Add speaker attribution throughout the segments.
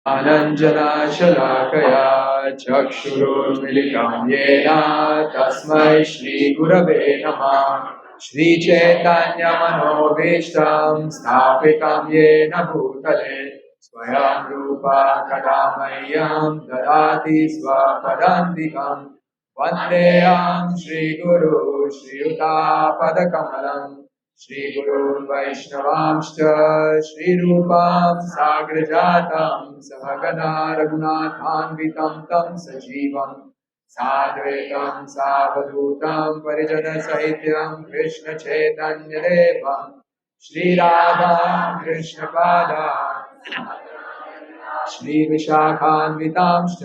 Speaker 1: ज्ञानञ्जनशलाकया चक्षुरुन्मिलितं येन तस्मै श्रीगुरवे नमः। श्रीचैतन्यमनोभीष्टं स्थापितं येन भूतले स्वयं रूपा कदा मह्यं ददाति स्वपदान्तिकम्। वन्देऽहं श्रीगुरु श्रीयुतापदकमलम् श्रीगुरुन् वैष्णवांश्च श्रीरूपां साग्रजातं सहगना रघुनाथान्वितं तं सजीवं साद्वैतं सावधूतं परिजनसहितं कृष्णचैतन्यदेवं श्रीराधा कृष्णपादान् श्रीविशाखान्वितांश्च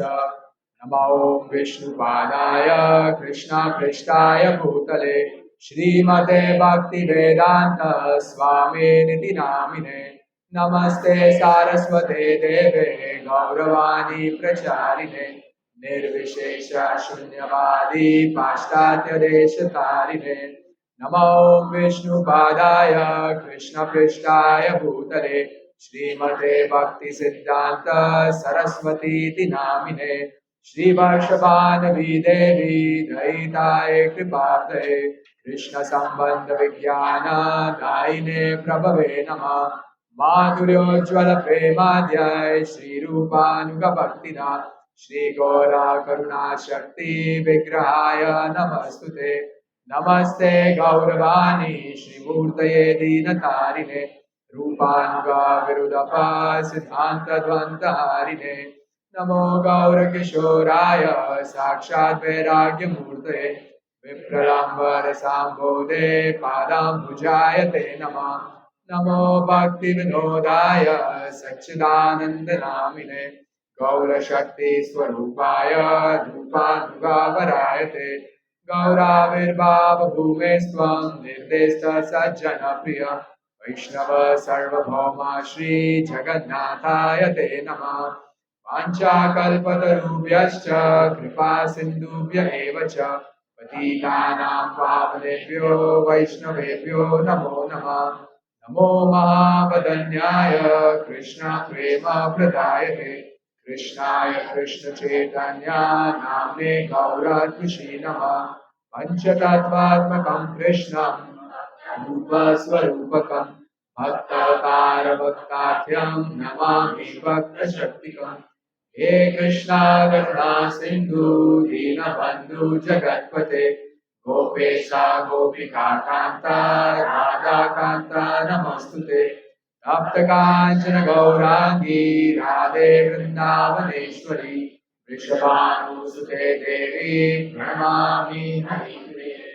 Speaker 1: नमो विष्णुपादाय कृष्णपृष्ठाय भूतले श्रीमते भक्तिवेदान्त स्वामिनिति नामिने नमस्ते सारस्वते देवे गौरवाणी प्रचारिणे निर्विशेष शून्यवादी पाश्चात्य देशतारिणे नमो विष्णुपादाय कृष्णपृष्ठाय भूतले श्रीमते भक्ति सिद्धांत सरस्वती नामिने श्रीवर्षभानवी देवी दयिताय कृपाब्धये कृष्ण संबंध विज्ञान दायिने प्रभवे नमः माधुर्योज्ज्वल प्रेमाध्याय श्रीरूपानुग भक्तिना श्री गौरा करुणा शक्ति विग्रहाय नमस्तुते नमस्ते गौरवाणी श्रीमूर्तये दीनतारिणे रूपानुगा विरुदपा सिद्धांत द्वंद्वहारिणे नमो गौरकिशोराय साक्षात् वैराग्यमूर्तये विप्रलम्बर सांबोधे पादाम्बुजाय ते नमः नमो भक्तिविनोदाय सच्चिदानन्दनामिने गौरशक्ति स्वरूपाय धूपानुगावराय ते गौराविर्भाव भूमेस्त्वं निर्देष्ट सज्जनप्रिय वैष्णव सार्वभौमा श्री जगन्नाथाय ते नमः वाञ्छाकल्पतरुभ्यश्च कृपा सिन्धुभ्य एव च पतितानां पावनेभ्यो वैष्णवेभ्यो नमो नमः नमो महावदन्याय कृष्ण प्रेम प्रदायते कृष्णाय कृष्ण चैतन्या नाम्ने गौरत्विषे नमः पंचतत्वात्मकं कृष्णं रूप स्वरूपकं भक्तारभक्ताख्यं नमामि भक्तशक्तिकम् हे कृष्णा करुणा सिन्धु दीनबन्धु जगत्पते गोपेशा गोपिका कान्ता राधा कान्ता नमस्तुते तप्तकाञ्चन गौराङ्गी राधे वृन्दावनेश्वरी वृषभानुसुते देवी प्रणमामि हरिप्रिये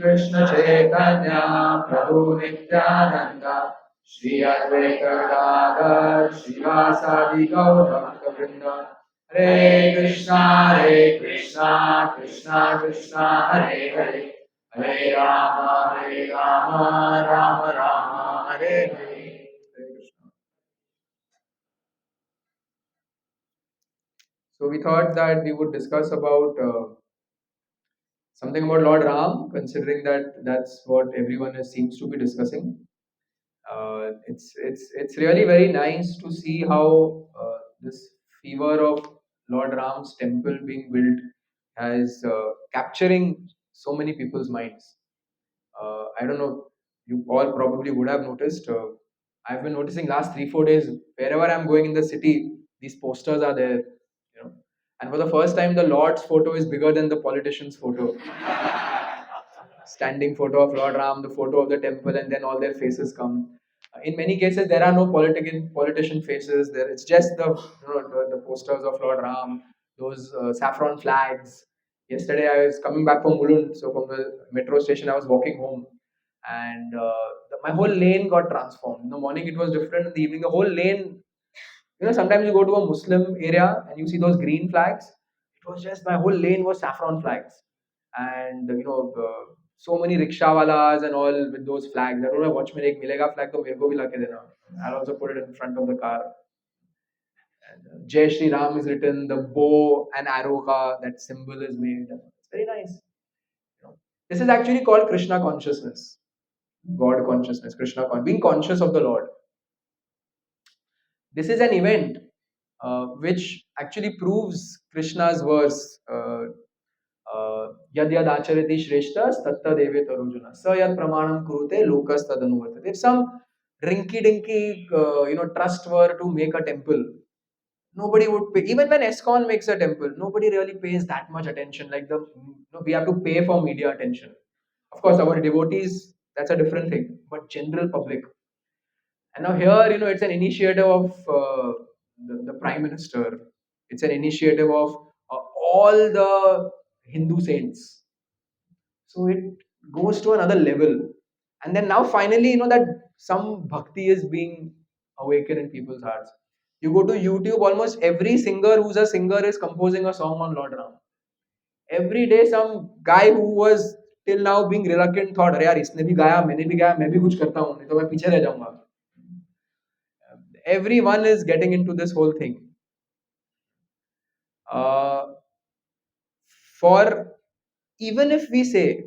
Speaker 1: कृष्ण चैतन्य प्रभु नित्यानंद श्री अद्वैत गदाधर श्रीवासादि गौर भक्त वृंद हरे Krishna Krishna Krishna Hare Hare Hare Ram Ram Ram Hare Hare So we thought that we would discuss about something about Lord Ram, considering that that's what everyone seems to be discussing. It's really very nice to see how this fever of Lord Ram's temple being built has capturing so many people's minds. I don't know, you all probably would have noticed. I've been noticing last 3 4 days wherever I'm going in the city, these posters are there, you know. And for the first time, the Lord's photo is bigger than the politician's photo. Standing photo of Lord Ram, the photo of the temple, and then all their faces come. In many cases, there are no politician faces. There, it's just the posters of Lord Ram, those saffron flags. Yesterday, I was coming back from Mulund, so from the metro station, I was walking home, and my whole lane got transformed. In the morning, it was different. In the evening, the whole lane. Sometimes you go to a Muslim area and you see those green flags. It was just my whole lane was saffron flags, and so many rickshaw walas and all with those flags. I don't know, watch me ek milega flag to mere ko bhi la ke dena. I'll also put it in front of the car. And Jai Shri Ram is written. The bow and arrow ka that symbol is made. It's very nice. This is actually called Krishna consciousness, God consciousness, being conscious of the Lord. This is an event which actually proves Krishna's verse. Yad yad acharati shreshtas tatta deve tarujuna sa yad pramanam kurute lokas tadanuvartate. If some rinky dinky trust were to make a temple, nobody would pay. Even when ESCON makes a temple, nobody really pays that much attention. Like we have to pay for media attention. Of course, our devotees, that's a different thing. But general public, and now here, it's an initiative of the Prime Minister. It's an initiative of all the Hindu saints. So it goes to another level. And then now finally, that some bhakti is being awakened in people's hearts. You go to YouTube, almost every singer who's a singer is composing a song on Lord Ram. Every day some guy who was till now being reluctant thought, अरे यार इसने भी गाया मैंने भी गाया मैं भी कुछ करता हूँ नहीं तो मैं पीछे रह जाऊंगा. Everyone is getting into this whole thing. Uh, for even if we say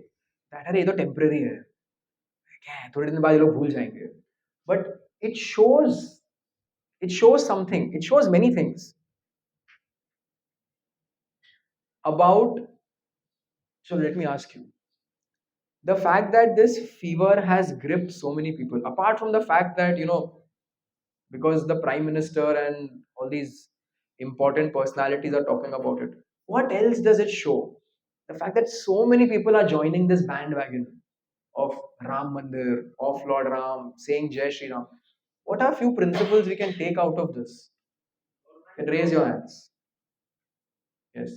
Speaker 1: that अरे ये तो temporary है, क्या है, थोड़े दिन बाद ये लोग भूल जाएंगे, but it shows something. It shows many things about. So let me ask you, the fact that this fever has gripped so many people, apart from the fact that because the prime minister and all these important personalities are talking about it, what else does it show? The fact that so many people are joining this bandwagon of Ram Mandir, of Lord Ram, saying Jai Shri Ram. What are few principles we can take out of this? You can raise your hands. Yes.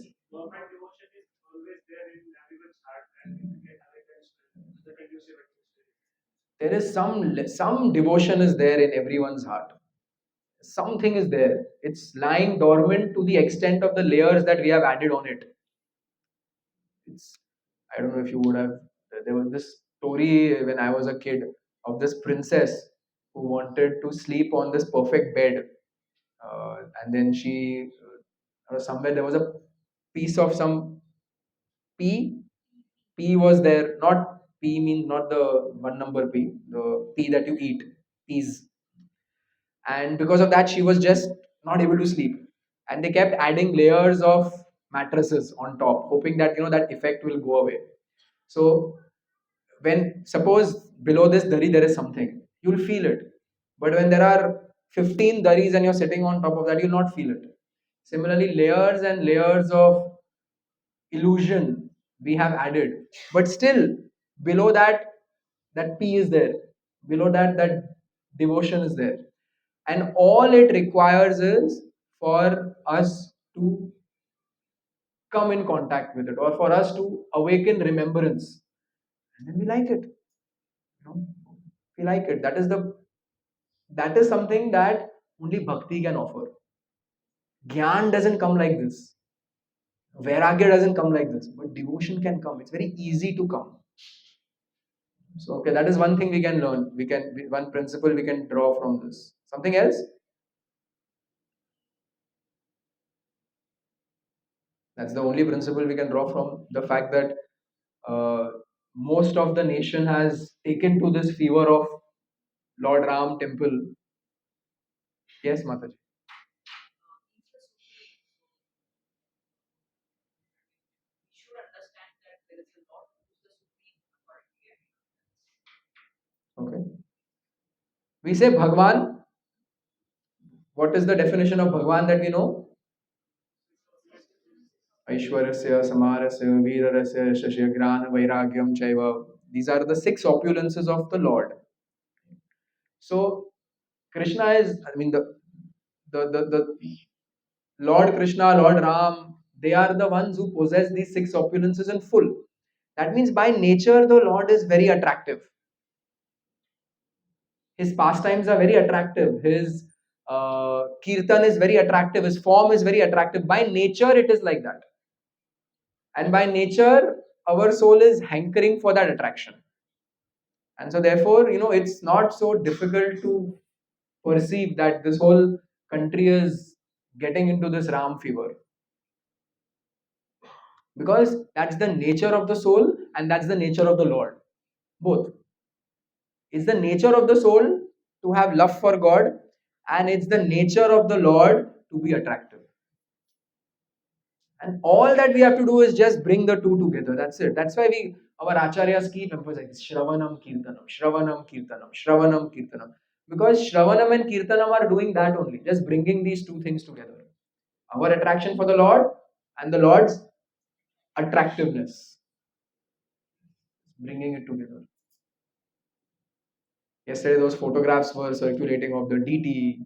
Speaker 1: There is some devotion is there in everyone's heart. Something is there. It's lying dormant to the extent of the layers that we have added on it. It's, I don't know if you would have. There was this story when I was a kid of this princess who wanted to sleep on this perfect bed, and then she somewhere there was a piece of some pea. Pea was there. Not pea means not the one number pea. The pea that you eat. Peas. And because of that she was just not able to sleep, and they kept adding layers of mattresses on top hoping that that effect will go away. So when suppose below this dari there is something, you'll feel it, but when there are 15 daris and you're sitting on top of that, you'll not feel it. Similarly, layers and layers of illusion we have added, but still below that, that p is there, below that, that devotion is there, and all it requires is for us to come in contact with it, or for us to awaken remembrance, and then we like it. We like it. That is something that only bhakti can offer. Gyan doesn't come like this, vairagya doesn't come like this, but devotion can come. It's very easy to come. So okay, that is one thing we can learn. One principle we can draw from this. Something else? That's the only principle we can draw from the fact that most of the nation has taken to this fever of Lord Ram temple. Yes, Mataji. Okay. We say Bhagwan. What is the definition of Bhagwan that we know? Aishwarasya, Samarasya, Virarasya, Shashagrana, Vairagyam, Chaiva. These are the six opulences of the Lord. So Krishna is, I mean, the Lord Krishna, Lord Ram, they are the ones who possess these six opulences in full. That means by nature, the Lord is very attractive. His pastimes are very attractive. His kirtan is very attractive. His form is very attractive. By nature, it is like that. And by nature, our soul is hankering for that attraction. And so, therefore, it's not so difficult to perceive that this whole country is getting into this Ram fever. Because that's the nature of the soul and that's the nature of the Lord. Both. It's the nature of the soul to have love for God, and it's the nature of the Lord to be attractive. And all that we have to do is just bring the two together. That's it. That's why our acharyas keep emphasizing Shravanam Kirtanam, Shravanam Kirtanam. Because Shravanam and Kirtanam are doing that only, just bringing these two things together. Our attraction for the Lord and the Lord's attractiveness, bringing it together. Yesterday, those photographs were circulating of the DT.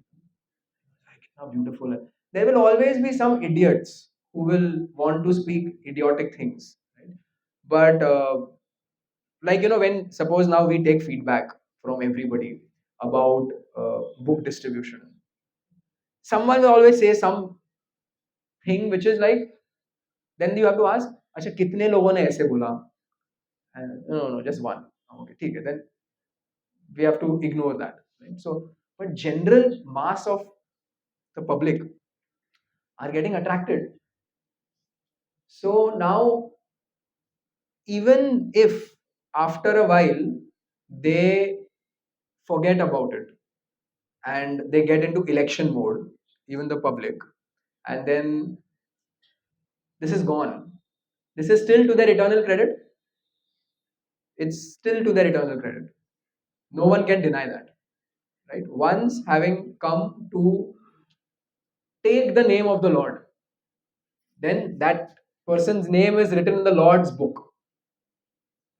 Speaker 1: How beautiful. There will always be some idiots who will want to speak idiotic things. Right? But when suppose now we take feedback from everybody about book distribution, someone will always say something which is like, then you have to ask, अच्छा कितने लोगों ने ऐसे बोला? And, no, just one. Okay, ठीक है. Then we have to ignore that. Right? So, but general mass of the public are getting attracted. So now, even if after a while they forget about it and they get into election mode, even the public, and then this is gone. This is still to their eternal credit. It's still to their eternal credit. No one can deny that. Right? Once having come to take the name of the Lord, then that person's name is written in the Lord's book.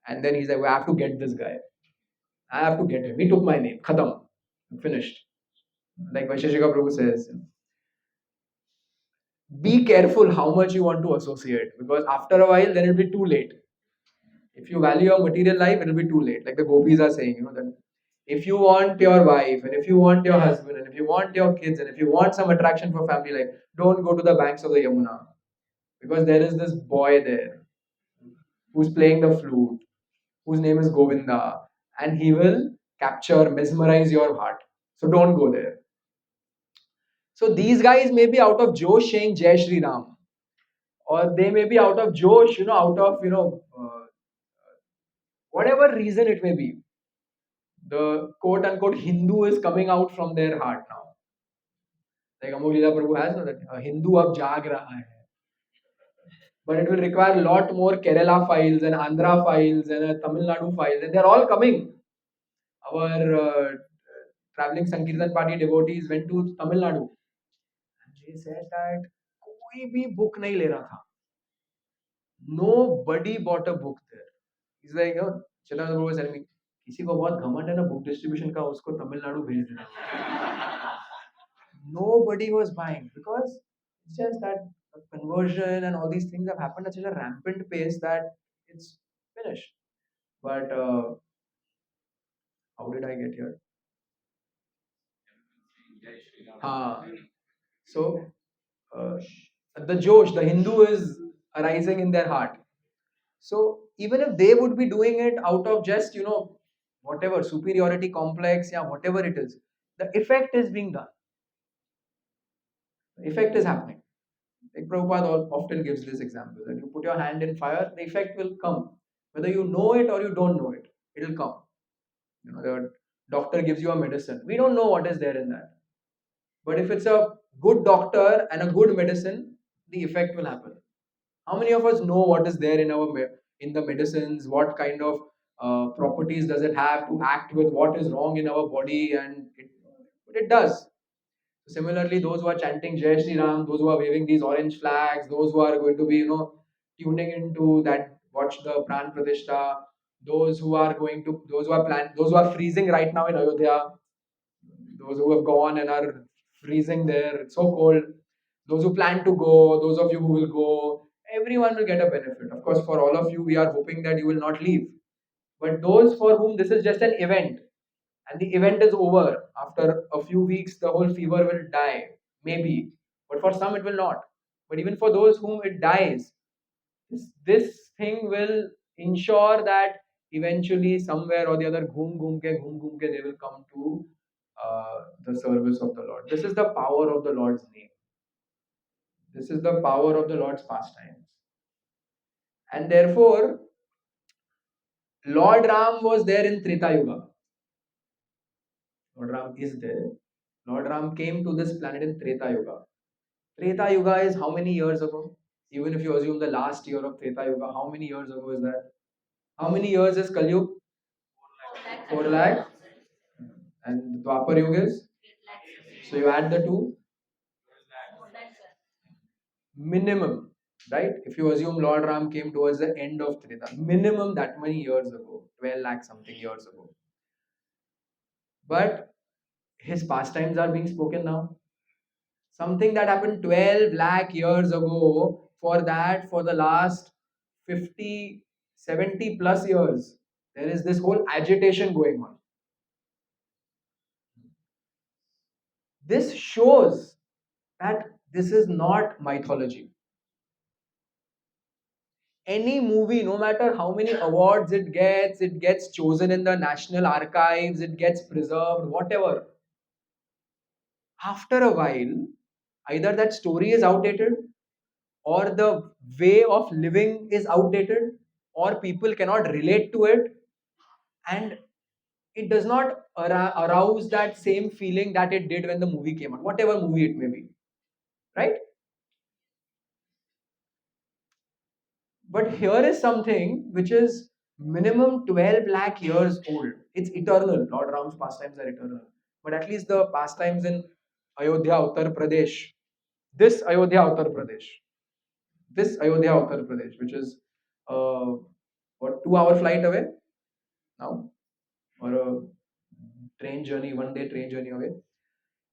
Speaker 1: And then he's like, well, I have to get this guy. I have to get him. He took my name. Khatam. Finished. Like Vaisheshika Prabhu says, be careful how much you want to associate, because after a while, then it'll be too late. If you value your material life, it'll be too late. Like the gopis are saying, that if you want your wife, and if you want your husband, and if you want your kids, and if you want some attraction for family life, don't go to the banks of the Yamuna, because there is this boy there who's playing the flute, whose name is Govinda, and he will capture, mesmerize your heart. So don't go there. So these guys may be out of Josh saying Jai Shri Ram, or they may be out of Josh, out of whatever reason it may be. The quote unquote Hindu is coming out from their heart now. Like Amol Leela Prabhu has, that Hindu ab jaag raha hai. But it will require a lot more Kerala files and Andhra files and Tamil Nadu files, and they're all coming. Our traveling Sankirtan party devotees went to Tamil Nadu. And they said that कोई भी book नहीं ले रहा था. Nobody bought a book there. He's like, Chaitanya Prabhu was telling me, किसी को बहुत घमंड है ना book distribution का, उसको तमिलनाडु भेज देना. Nobody was buying because it's just that conversion and all these things have happened at such a rampant pace that it's finished. But how did I get here? So uh, the Josh, the Hindu is arising in their heart. So even if they would be doing it out of just whatever superiority complex, yeah, whatever it is, the effect is being done. The effect is happening. Like Prabhupada often gives this example that you put your hand in fire, the effect will come. Whether you know it or you don't know it, it'll come. The doctor gives you a medicine. We don't know what is there in that. But if it's a good doctor and a good medicine, the effect will happen. How many of us know what is there in in the medicines? What kind of properties does it have to act with? What is wrong in our body? And it does. Similarly, those who are chanting Jai Shri Ram, those who are waving these orange flags, those who are going to be, tuning into that, watch the Pran Pratishta, those who are those who are freezing right now in Ayodhya, those who have gone and are freezing there, it's so cold, those who plan to go, those of you who will go, everyone will get a benefit. Of course, for all of you, we are hoping that you will not leave. But those for whom this is just an event, and the event is over after a few weeks, the whole fever will die, maybe, but for some it will not. But even for those whom it dies, this thing will ensure that eventually somewhere or the other ghum ghum ke they will come to the service of the Lord. This is the power of the Lord's name. This is the power of the Lord's pastimes. And therefore, Lord Ram was there in Treta Yuga. Lord Ram is there. Lord Ram came to this planet in Treta Yuga. Treta Yuga is how many years ago? Even if you assume the last year of Treta Yuga, how many years ago is that? How many years is Kali Yuga? 4 lakh. And Dwapar Yuga is? So you add the two, minimum, right? If you assume Lord Ram came towards the end of Treta, minimum that many years ago, 12 lakh something years ago. But his pastimes are being spoken now. Something that happened 12 lakh years ago, for that, for the last 50, 70 plus years, there is this whole agitation going on. This shows that this is not mythology. Any movie, no matter how many awards it gets chosen in the National Archives, it gets preserved, whatever. After a while, either that story is outdated, or the way of living is outdated, or people cannot relate to it, and it does not arouse that same feeling that it did when the movie came out, whatever movie it may be, right? But here is something which is minimum 12 lakh years old. It's eternal. Lord Ram's pastimes are eternal. But at least the pastimes in Ayodhya, Uttar Pradesh, this Ayodhya, Uttar Pradesh, which is what 2 hour flight away now, or a train journey, 1 day train journey away,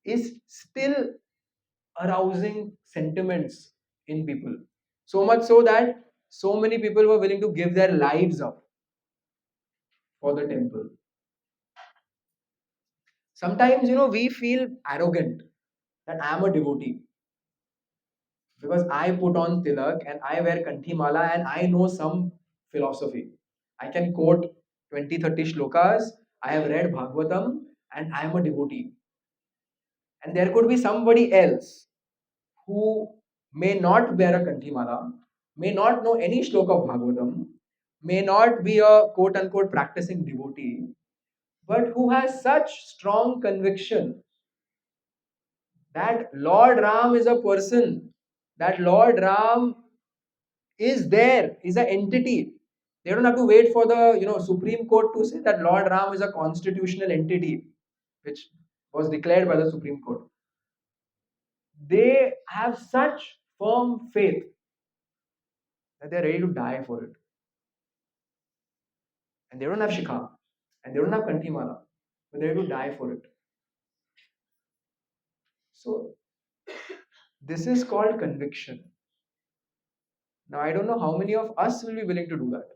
Speaker 1: is still arousing sentiments in people. So much so that so many people were willing to give their lives up for the temple. Sometimes, we feel arrogant that I am a devotee because I put on tilak and I wear kanthi mala and I know some philosophy. I can quote 20, 30 shlokas. I have read Bhagavatam and I am a devotee. And there could be somebody else who may not wear a kanthi mala, may not know any shloka of Bhagavatam, may not be a quote unquote practicing devotee, but who has such strong conviction that Lord Ram is a person, that Lord Ram is there, is an entity. They don't have to wait for the Supreme Court to say that Lord Ram is a constitutional entity, which was declared by the Supreme Court. They have such firm faith that they're ready to die for it. And they don't have Shikha, and they don't have Kantimala, but they're ready to die for it. So this is called conviction. Now I don't know how many of us will be willing to do that.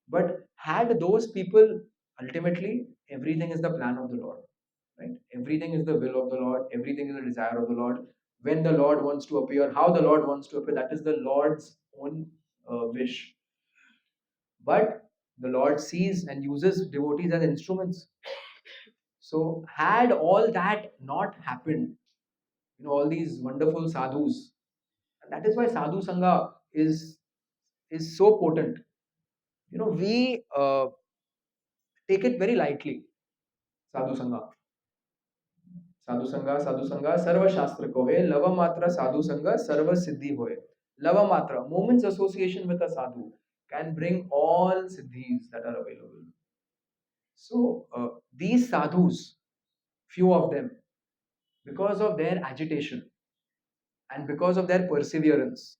Speaker 1: But had those people, ultimately, everything is the plan of the Lord, right? Everything is the will of the Lord, everything is the desire of the Lord. When the Lord wants to appear, how the Lord wants to appear, that is the Lord's own wish. But the Lord sees and uses devotees as instruments. So, had all that not happened, all these wonderful sadhus, and that is why sadhu sangha is so potent. We take it very lightly. Sadhu sangha. साधु संगा सर्व शास्त्र को है love मात्र साधु संगा सर्व सिद्धि होए. Lava matra, moment's association with a sadhu, can bring all siddhis that are available. So these sadhus, few of them, because of their agitation and because of their perseverance,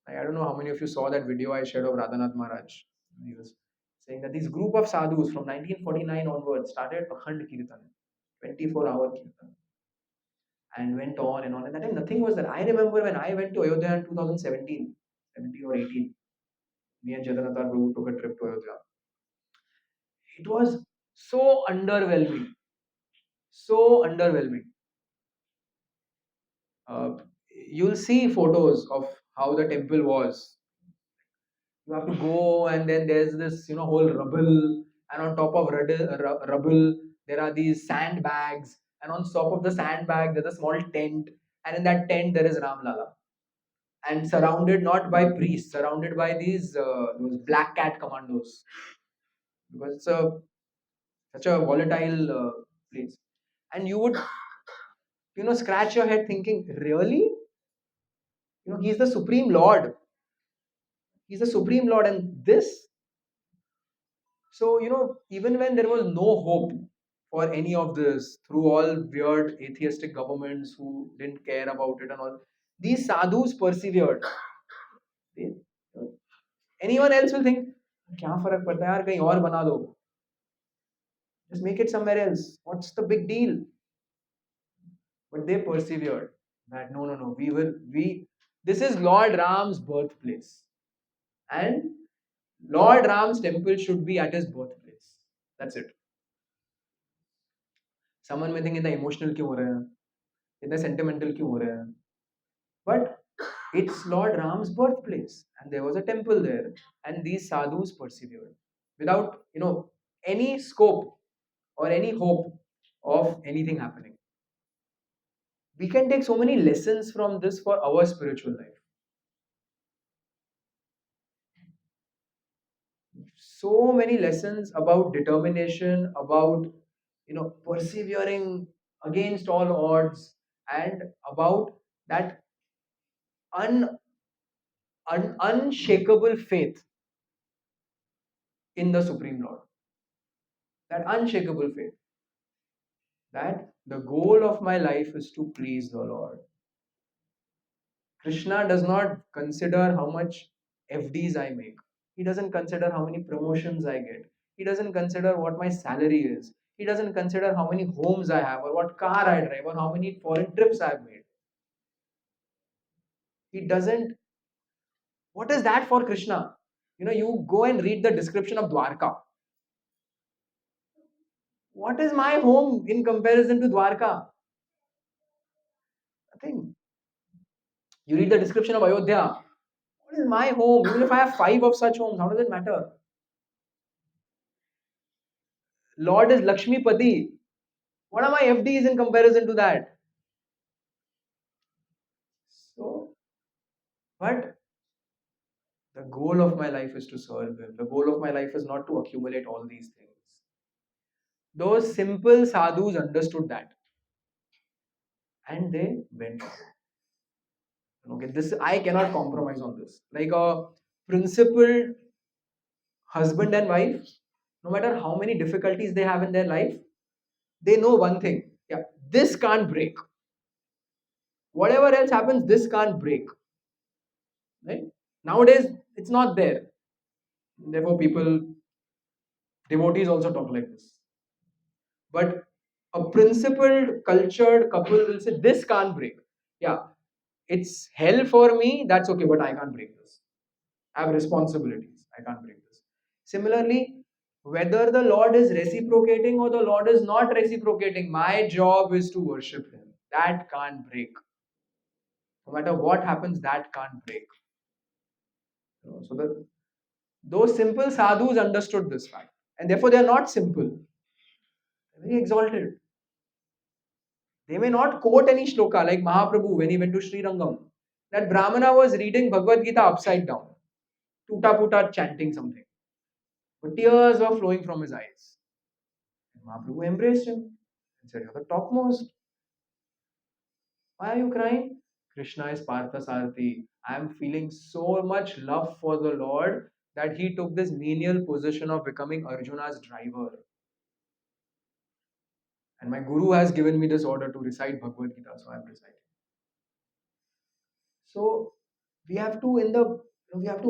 Speaker 1: I don't know how many of you saw that video I shared of Radhanath Maharaj. He was saying that this group of sadhus from 1949 onwards started Akhand Kirtan, 24-hour Kirtan, and went on and on. And that time nothing was there. I remember when I went to Ayodhya in 2017, 17 or 18, me and Jagannath Prabhu took a trip to Ayodhya. It was so underwhelming. So underwhelming. Uh, you'll see photos of how the temple was. You have to go, and then there's this, whole rubble, and on top of rubble, there are these sandbags, and on top of the sandbag, there's a small tent, and in that tent, there is Ram Lala, and surrounded not by priests, surrounded by those black cat commandos, because it's such a volatile place. And you would, scratch your head thinking, really? He's the Supreme Lord. He's the Supreme Lord, and this. So, even when there was no hope for any of this, through all weird atheistic governments who didn't care about it and all, these sadhus persevered. They- Anyone else will think, क्या फर्क पड़ता है यार, कहीं और बना दो. Just make it somewhere else. What's the big deal? But they persevered. That no, no, no. This is Lord Ram's birthplace, and Lord Ram's temple should be at his birthplace. That's it. Someone may think इतना emotional क्यों हो रहे हैं, इतना sentimental क्यों हो रहे हैं? But it's Lord Ram's birthplace, and there was a temple there, and these sadhus persevered without any scope or any hope of anything happening. We can take so many lessons from this for our spiritual life. So many lessons about determination, about persevering against all odds, and about that unshakable faith in the Supreme Lord. That unshakable faith that the goal of my life is to please the Lord. Krishna does not consider how much FDs I make. He doesn't consider how many promotions I get. He doesn't consider what my salary is. He doesn't consider how many homes I have or what car I drive or how many foreign trips I've made. He doesn't. What is that for Krishna? You go and read the description of Dwarka. What is my home in comparison to Dwarka? Nothing. You read the description of Ayodhya. What is my home? Even if I have 5 of such homes, how does it matter? Lord is Lakshmi Pati. What are my FDs in comparison to that? So, but the goal of my life is to serve Him. The goal of my life is not to accumulate all these things. Those simple sadhus understood that, and they went. Okay, this I cannot compromise on this. Like a principled husband and wife, no matter how many difficulties they have in their life, they know one thing. Yeah, this can't break. Whatever else happens, this can't break. Right? Nowadays, it's not there. Therefore, devotees also talk like this. But a principled, cultured couple will say, this can't break. Yeah, it's hell for me, that's okay, but I can't break this. I have responsibilities. I can't break this. Similarly, whether the Lord is reciprocating or the Lord is not reciprocating, my job is to worship Him. That can't break. No matter what happens, that can't break. So those simple sadhus understood this fact. And therefore, they are not simple. They're very exalted. They may not quote any shloka like Mahaprabhu when he went to Sri Rangam. That Brahmana was reading Bhagavad Gita upside down, tuta puta chanting something. But tears were flowing from his eyes. And Mahaprabhu embraced him and said, you're the topmost. Why are you crying? Krishna is Partha Sarthi. I am feeling so much love for the Lord that he took this menial position of becoming Arjuna's driver. And my guru has given me this order to recite Bhagavad Gita, so I am reciting. So we have to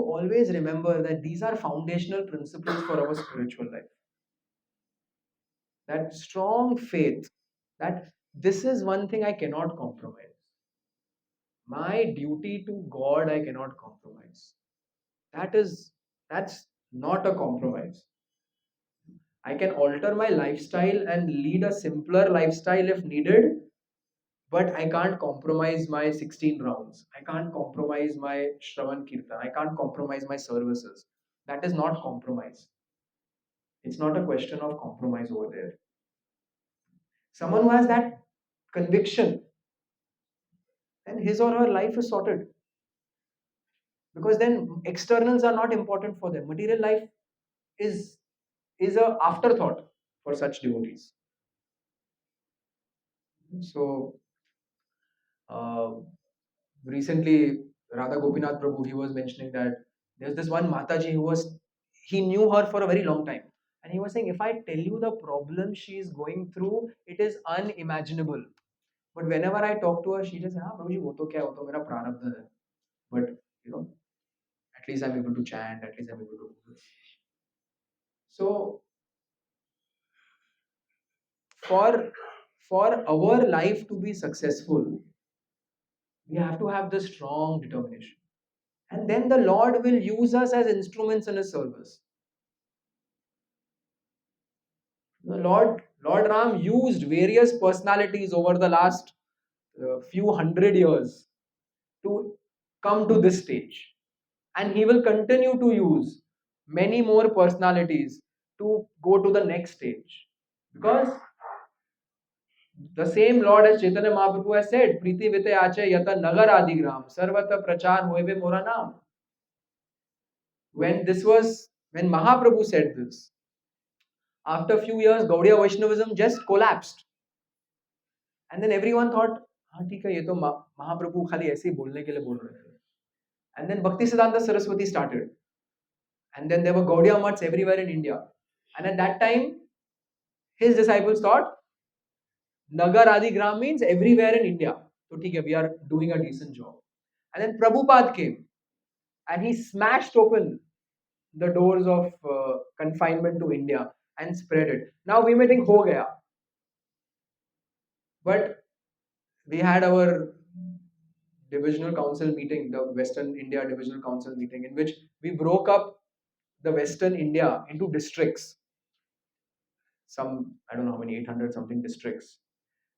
Speaker 1: always remember that these are foundational principles for our spiritual life. That strong faith that this is one thing I cannot compromise. My duty to God I cannot compromise. That's not a compromise. I can alter my lifestyle and lead a simpler lifestyle if needed, but I can't compromise my 16 rounds. I can't compromise my Shravan Kirtan. I can't compromise my services. That is not compromise. It's not a question of compromise over there. Someone who has that conviction, then his or her life is sorted. Because then externals are not important for them. Material life is a afterthought for such devotees. So uh, recently, Radha Gopinath Prabhu, he was mentioning that there's this one Mataji who was, he knew her for a very long time. And he was saying, if I tell you the problem she is going through, it is unimaginable. But whenever I talk to her, she just, हाँ प्रभु जी वो तो क्या है, वो तो मेरा प्रारब्ध है. But you know, at least I'm able to chant, at least I'm able to do this. So for for our life to be successful, we have to have this strong determination. And then the Lord will use us as instruments in His service. The Lord Ram used various personalities over the last few hundred years to come to this stage. And He will continue to use many more personalities to go to the next stage. Because the same Lord as Chaitanya Mahaprabhu has said, Priti Vite Ache Yata Nagar Adigram, Sarvata Prachar Hoeve Mora Naam. When Mahaprabhu said this, after a few years, Gaudiya Vaishnavism just collapsed. And then everyone thought, हाँ ठीक है ये तो महाप्रभु खाली ऐसे ही बोलने के लिए बोल रहे थे. And then Bhakti Siddhanta Saraswati started. And then there were Gaudiya mutts everywhere in India. And at that time, his disciples thought, Nagar Adi Gram means everywhere in India. So ठीक है, we are doing a decent job. And then Prabhupada came and he smashed open the doors of confinement to India and spread it. Now we may think ho gaya, but we had our divisional council meeting, the Western India divisional council meeting, in which we broke up the Western India into districts. Some, I don't know how many, 800 something districts.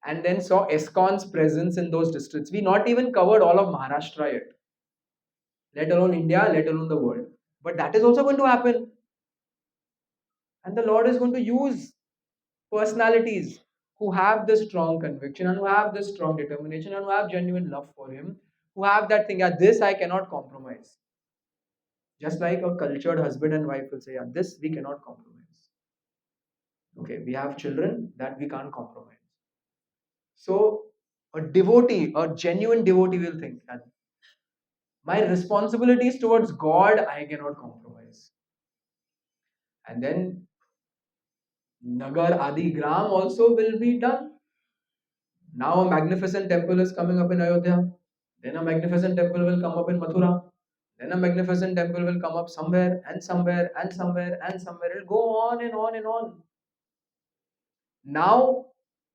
Speaker 1: And then saw ESCON's presence in those districts. We not even covered all of Maharashtra yet, let alone India, let alone the world. But that is also going to happen. And the Lord is going to use personalities who have this strong conviction and who have this strong determination and who have genuine love for Him, who have that thing, yeah, this I cannot compromise. Just like a cultured husband and wife will say, yeah, this we cannot compromise. Okay, we have children that we can't compromise. So a devotee, a genuine devotee will think that my responsibilities towards God I cannot compromise. And then Nagar Adi Gram also will be done. Now a magnificent temple is coming up in Ayodhya. Then a magnificent temple will come up in Mathura. Then a magnificent temple will come up somewhere and somewhere and somewhere and somewhere. It'll go on and on and on. Now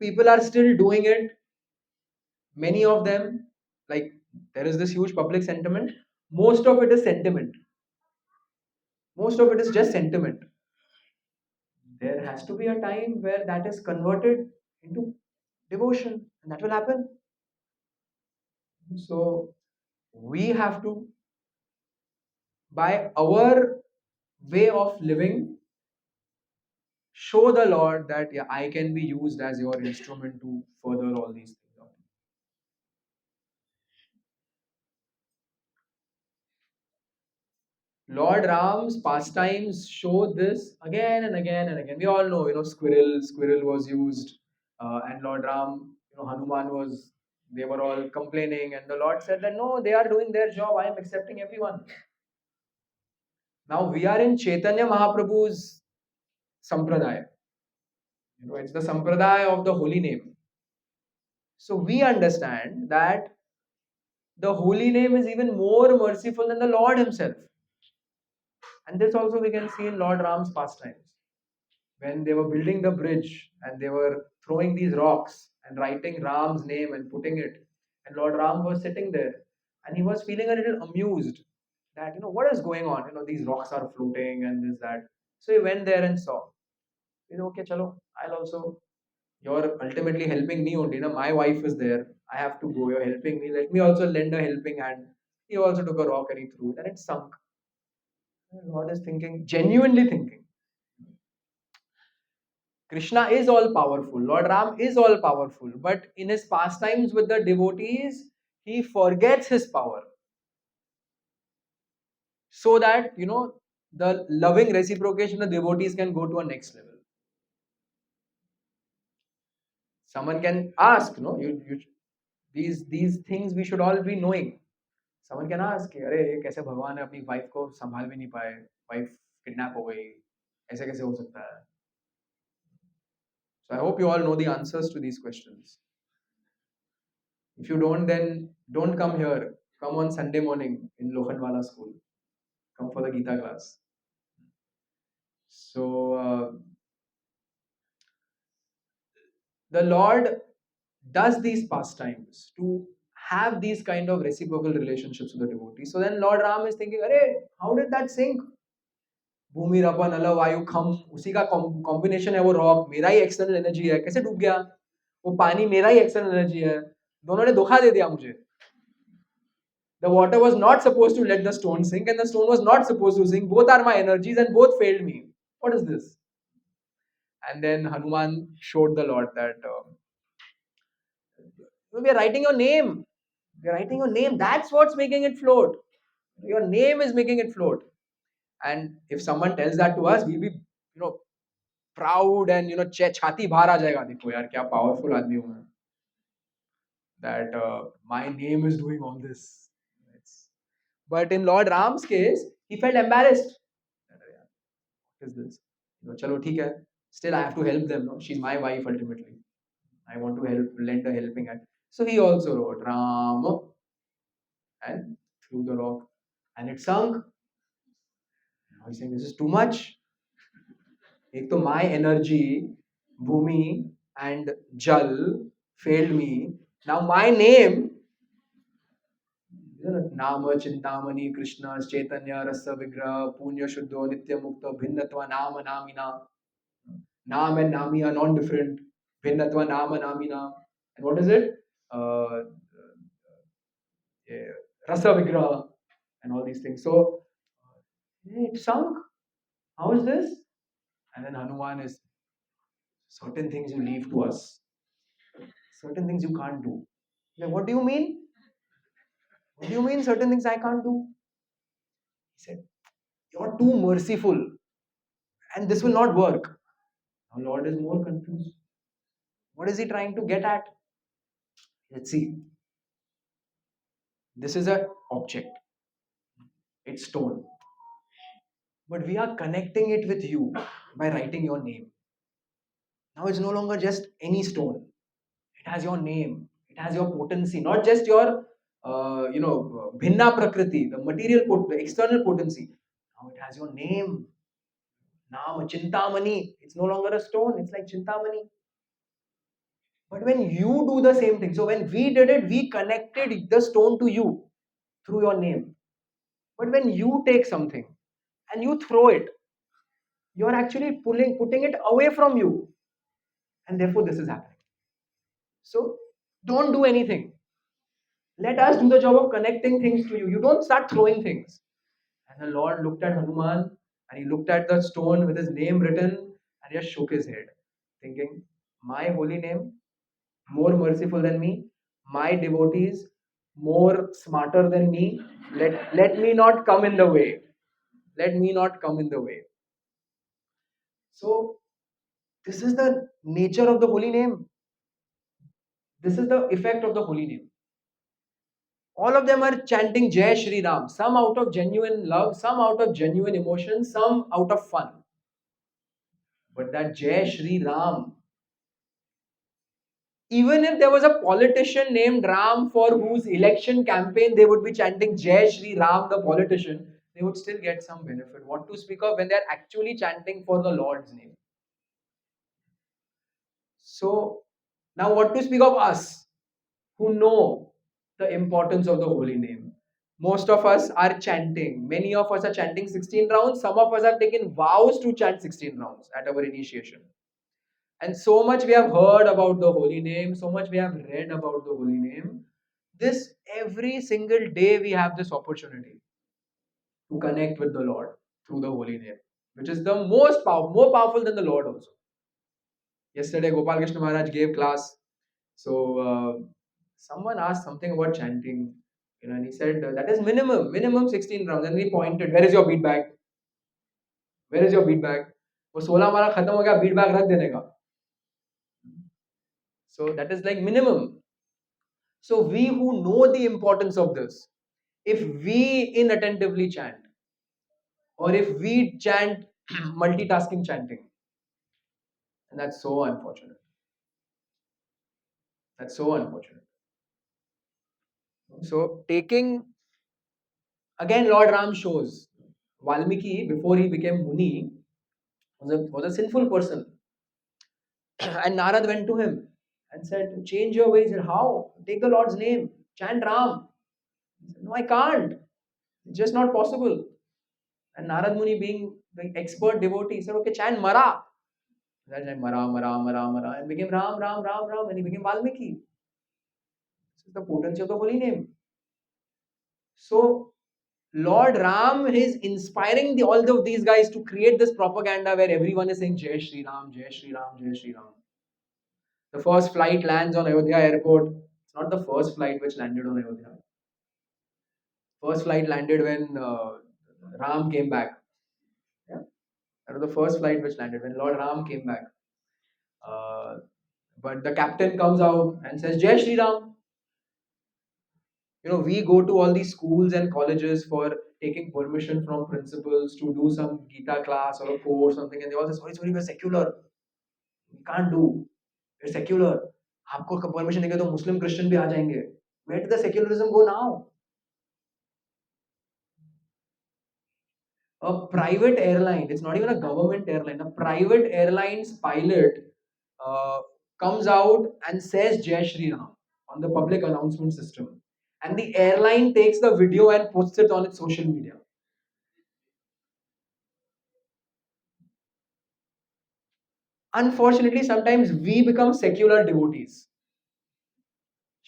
Speaker 1: people are still doing it. Many of them, like there is this huge public sentiment. Most of it is sentiment. Most of it is just sentiment. There has to be a time where that is converted into devotion, and that will happen. So we have to, by our way of living, show the Lord that yeah, I can be used as your instrument to further all these things. Lord Ram's pastimes show this again and again and again. We all know, squirrel was used, and Lord Ram, Hanuman was. They were all complaining, and the Lord said that no, they are doing their job. I am accepting everyone. Now we are in Chaitanya Mahaprabhu's sampradaya. It's the sampradaya of the holy name. So we understand that the holy name is even more merciful than the Lord Himself. And this also we can see in Lord Ram's pastimes. When they were building the bridge and they were throwing these rocks and writing Ram's name and putting it, and Lord Ram was sitting there and he was feeling a little amused that, what is going on? These rocks are floating and this, that. So he went there and saw, okay, chalo, I'll also, you're ultimately helping me only. My wife is there. I have to go. You're helping me. Let me also lend a helping hand. He also took a rock and he threw it and it sunk. Lord is thinking, genuinely thinking. Krishna is all powerful. Lord Ram is all powerful. But in his pastimes with the devotees, he forgets his power. So that, the loving reciprocation of devotees can go to a next level. Someone can ask, no, you these things we should all be knowing. Someone can ask कि अरे ये कैसे भगवान ने अपनी wife को संभाल भी नहीं पाए, वाइफ किडनैप हो गई, ऐसे कैसे हो सकता है? So I hope you all know the answers to these questions. If you don't, then don't come here. Come on Sunday morning in Lokhandwala school. Come for the Gita class. So the Lord does these pastimes to have these kind of reciprocal relationships with the devotees. So then Lord Ram is thinking, "Arey, how did that sink? भूमि रपन अल वायु खम उसी का combination है वो rock मेरा ही external energy है कैसे डूब गया वो पानी मेरा ही एक्सटर्नल एनर्जी है दोनों ने धोखा दे दिया मुझे the water was not supposed to let the stone sink and the stone was not supposed to sink both are my energies and both failed me what is this and then Hanuman showed the Lord that we are writing your name we are writing your name that's what's making it float your name is making it float and if someone tells that to us we'll be proud and छाती बाहर आ जाएगा देखो यार क्या powerful आदमी हूँ मैं that my name is doing all this but in Lord Ram's case he felt embarrassed what is this चलो ठीक है still I have to help them no she's my wife ultimately I want to help lend a helping hand so he also wrote Ram and threw the rock and it sunk now he's saying this is too much एक तो my energy Bhumi and Jal failed me now my name नाम चिंतामणि कृष्ण चैतन्य रस विग्रह पुण्य शुद्धो नित्य मुक्त भिन्नत्व नाम नामिना नाम and nami are non different भिन्नत्व नाम नामिना and what is it uh, rasa vigraha and all these things so it sunk how is this and then Hanuman is certain things you leave to us certain things you can't do like what do you mean what do you mean certain things I can't do he said you're too merciful and this will not work now Lord is more confused what is he trying to get at let's see this is a object it's stone but we are connecting it with you by writing your name now it's no longer just any stone it has your name it has your potency not just your bhinna prakriti the material the external potency now it has your name naam chintamani it's no longer a stone it's like chintamani but when you do the same thing so when we did it we connected the stone to you through your name but when you take something and you throw it you are actually putting it away from you and therefore this is happening so don't do anything let us do the job of connecting things to you you don't start throwing things and the Lord looked at Hanuman and he looked at the stone with his name written and he just shook his head thinking my holy name more merciful than me my devotees more smarter than me let me not come in the way let me not come in the way so this is the nature of the holy name. This is the effect of the holy name. All of them are chanting Jai Shri Ram, some out of genuine love, some out of genuine emotion, some out of fun. But that Jai Shri Ram, even if there was a politician named Ram for whose election campaign they would be chanting Jai Shri Ram, the politician, they would still get some benefit. What to speak of when they are actually chanting for the Lord's name? So, now what to speak of us who know the importance of the holy name? Most of us are chanting. Many of us are chanting 16 rounds. Some of us have taken vows to chant 16 rounds at our initiation. And so much we have heard about the holy name, so much we have read about the holy name. This every single day we have this opportunity to connect with the Lord through the holy name, which is the most powerful, more powerful than the Lord also. Yesterday, Gopal Krishna Maharaj gave class. So someone asked something about chanting, and he said that is minimum 16 rounds. And he pointed, where is your beat bag? Where is your beat bag? वो 16 हमारा खत्म हो गया, beat bag रख देने का. So that is like minimum. So we who know the importance of this, if we inattentively chant, or if we chant multitasking chanting, and that's so unfortunate. That's so unfortunate. So taking again, Lord Ram shows Valmiki before he became Muni was a sinful person. And Narad went to him and said, change your ways. He said, how? Take the Lord's name, chant Ram. He said, no, I can't. It's just not possible. And Narad Muni, being the expert devotee, said, okay, chant Mara. That's like Mara, Mara, Mara, Mara, and became Ram, Ram, Ram, Ram, and he became Valmiki. This is the potency of the holy name. So Lord Ram is inspiring all of these guys to create this propaganda where everyone is saying Jai Shri Ram, Jai Shri Ram, Jai Shri Ram. The first flight lands on Ayodhya airport. It's not the first flight which landed on Ayodhya. First flight landed when Ram came back. Yeah, that was the first flight which landed when Lord Ram came back. Uh, but the captain comes out and says Jai Shri Ram. We go to all these schools and colleges for taking permission from principals to do some Gita class or a course or something, and they all say, sorry, we're secular. We can't do. We're secular. आपको permission देंगे तो Muslim Christian भी आ जाएंगे. Where did the secularism go now? A private airline, it's not even a government airline, a private airline's pilot uh, comes out and says Jai Shri Ram on the public announcement system. And the airline takes the video and posts it on its social media. Unfortunately, sometimes we become secular devotees.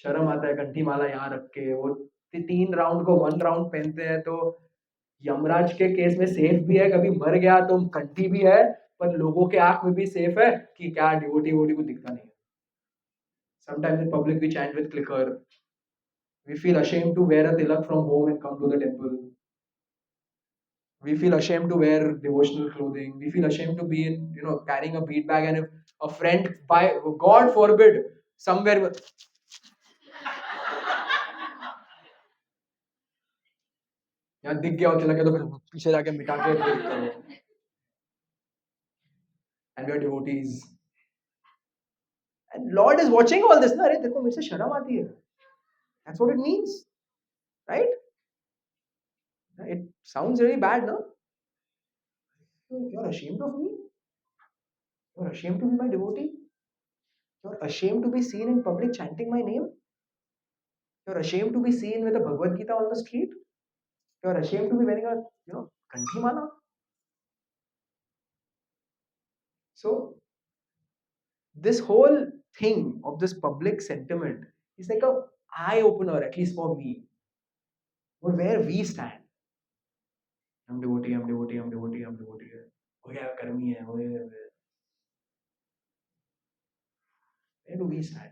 Speaker 1: शर्म आता है कंठी माला यहाँ रख के वो 3 round को 1 round पहनते हैं तो यमराज के केस में सेफ भी है कभी मर गया तो कंठी भी है पर लोगों के आंख में भी सेफ है कि क्या डिवोटी वोटी को दिखता नहीं है. Sometimes in public we chant with clicker. We feel ashamed to wear a tilak from home and come to the temple. We feel ashamed to wear devotional clothing. We feel ashamed to be in, carrying a bead bag. And if a friend, by God forbid, somewhere यहाँ दिख गया हो तिलक है तो फिर पीछे जाके मिटा के फिर करो. And we are devotees. And Lord is watching all this. ना अरे देखो मेरे से शर्म आती है. That's what it means, right? It sounds really bad, no? You're ashamed of me. You're ashamed to be my devotee. You're ashamed to be seen in public chanting my name. You're ashamed to be seen with a Bhagavad Gita on the street. You're ashamed to be wearing a, kanthi mala. So, this whole thing of this public sentiment is like a eye opener, at least for me, for where we stand. I'm devotee, I'm devotee, I'm devotee, I'm devotee. Oh yeah, karmi hai. Oh yeah. Where do we stand?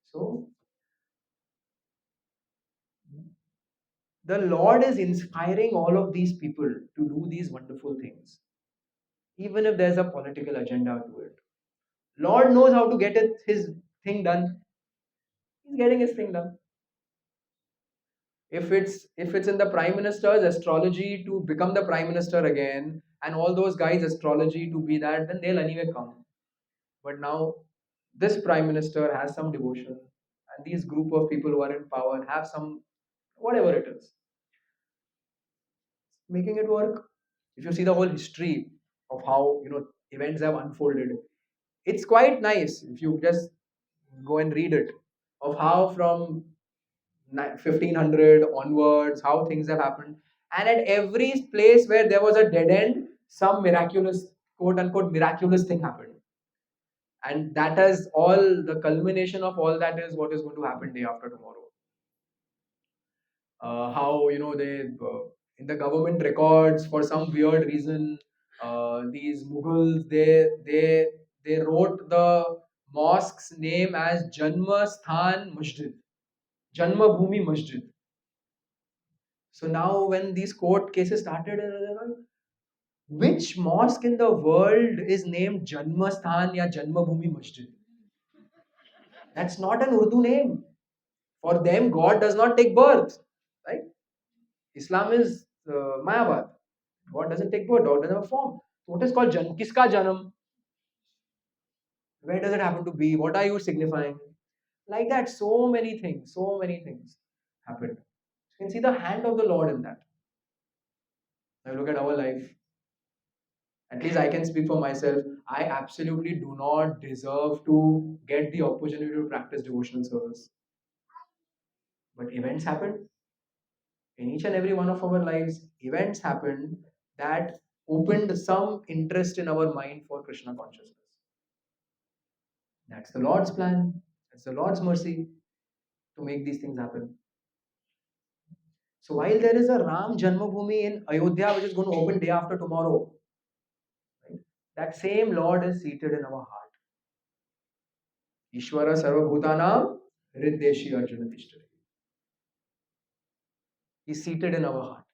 Speaker 1: So, the Lord is inspiring all of these people to do these wonderful things, even if there's a political agenda to it. Lord knows how to get his thing done. He's getting his thing done. If it's in the prime minister's astrology to become the prime minister again, and all those guys astrology to be that, then they'll anyway come. But now this prime minister has some devotion, and these group of people who are in power have some whatever it is, making it work. If you see the whole history of how events have unfolded, it's quite nice if you just go and read it of how from 1500 onwards how things have happened, and at every place where there was a dead end, some miraculous, quote unquote, miraculous thing happened. And that is all, the culmination of all that is what is going to happen day after tomorrow. How they in the government records for some weird reason, these Mughals, they wrote the mosque's name as Janma Sthan Masjid, Janma Bhoomi Masjid. So now when these court cases started, which mosque in the world is named Janma Sthan ya Janma Bhoomi Masjid? That's not an Urdu name. For them, God does not take birth. Right? Islam is Mayavad. God doesn't take birth. God doesn't have a form. So what is called Kiska Janam? Where does it happen to be? What are you signifying? Like that, so many things happened. You can see the hand of the Lord in that. Now look at our life. At least I can speak for myself. I absolutely do not deserve to get the opportunity to practice devotional service. But events happened in each and every one of our lives. Events happened that opened some interest in our mind for Krishna consciousness. That's the Lord's plan. That's the Lord's mercy to make these things happen. So while there is a Ram Janam Bhoomi in Ayodhya, which is going to open day after tomorrow, right, that same Lord is seated in our heart. Ishvara Sarvabhutanam Hriddeshi Arjuna Tishtari. He's seated in our heart.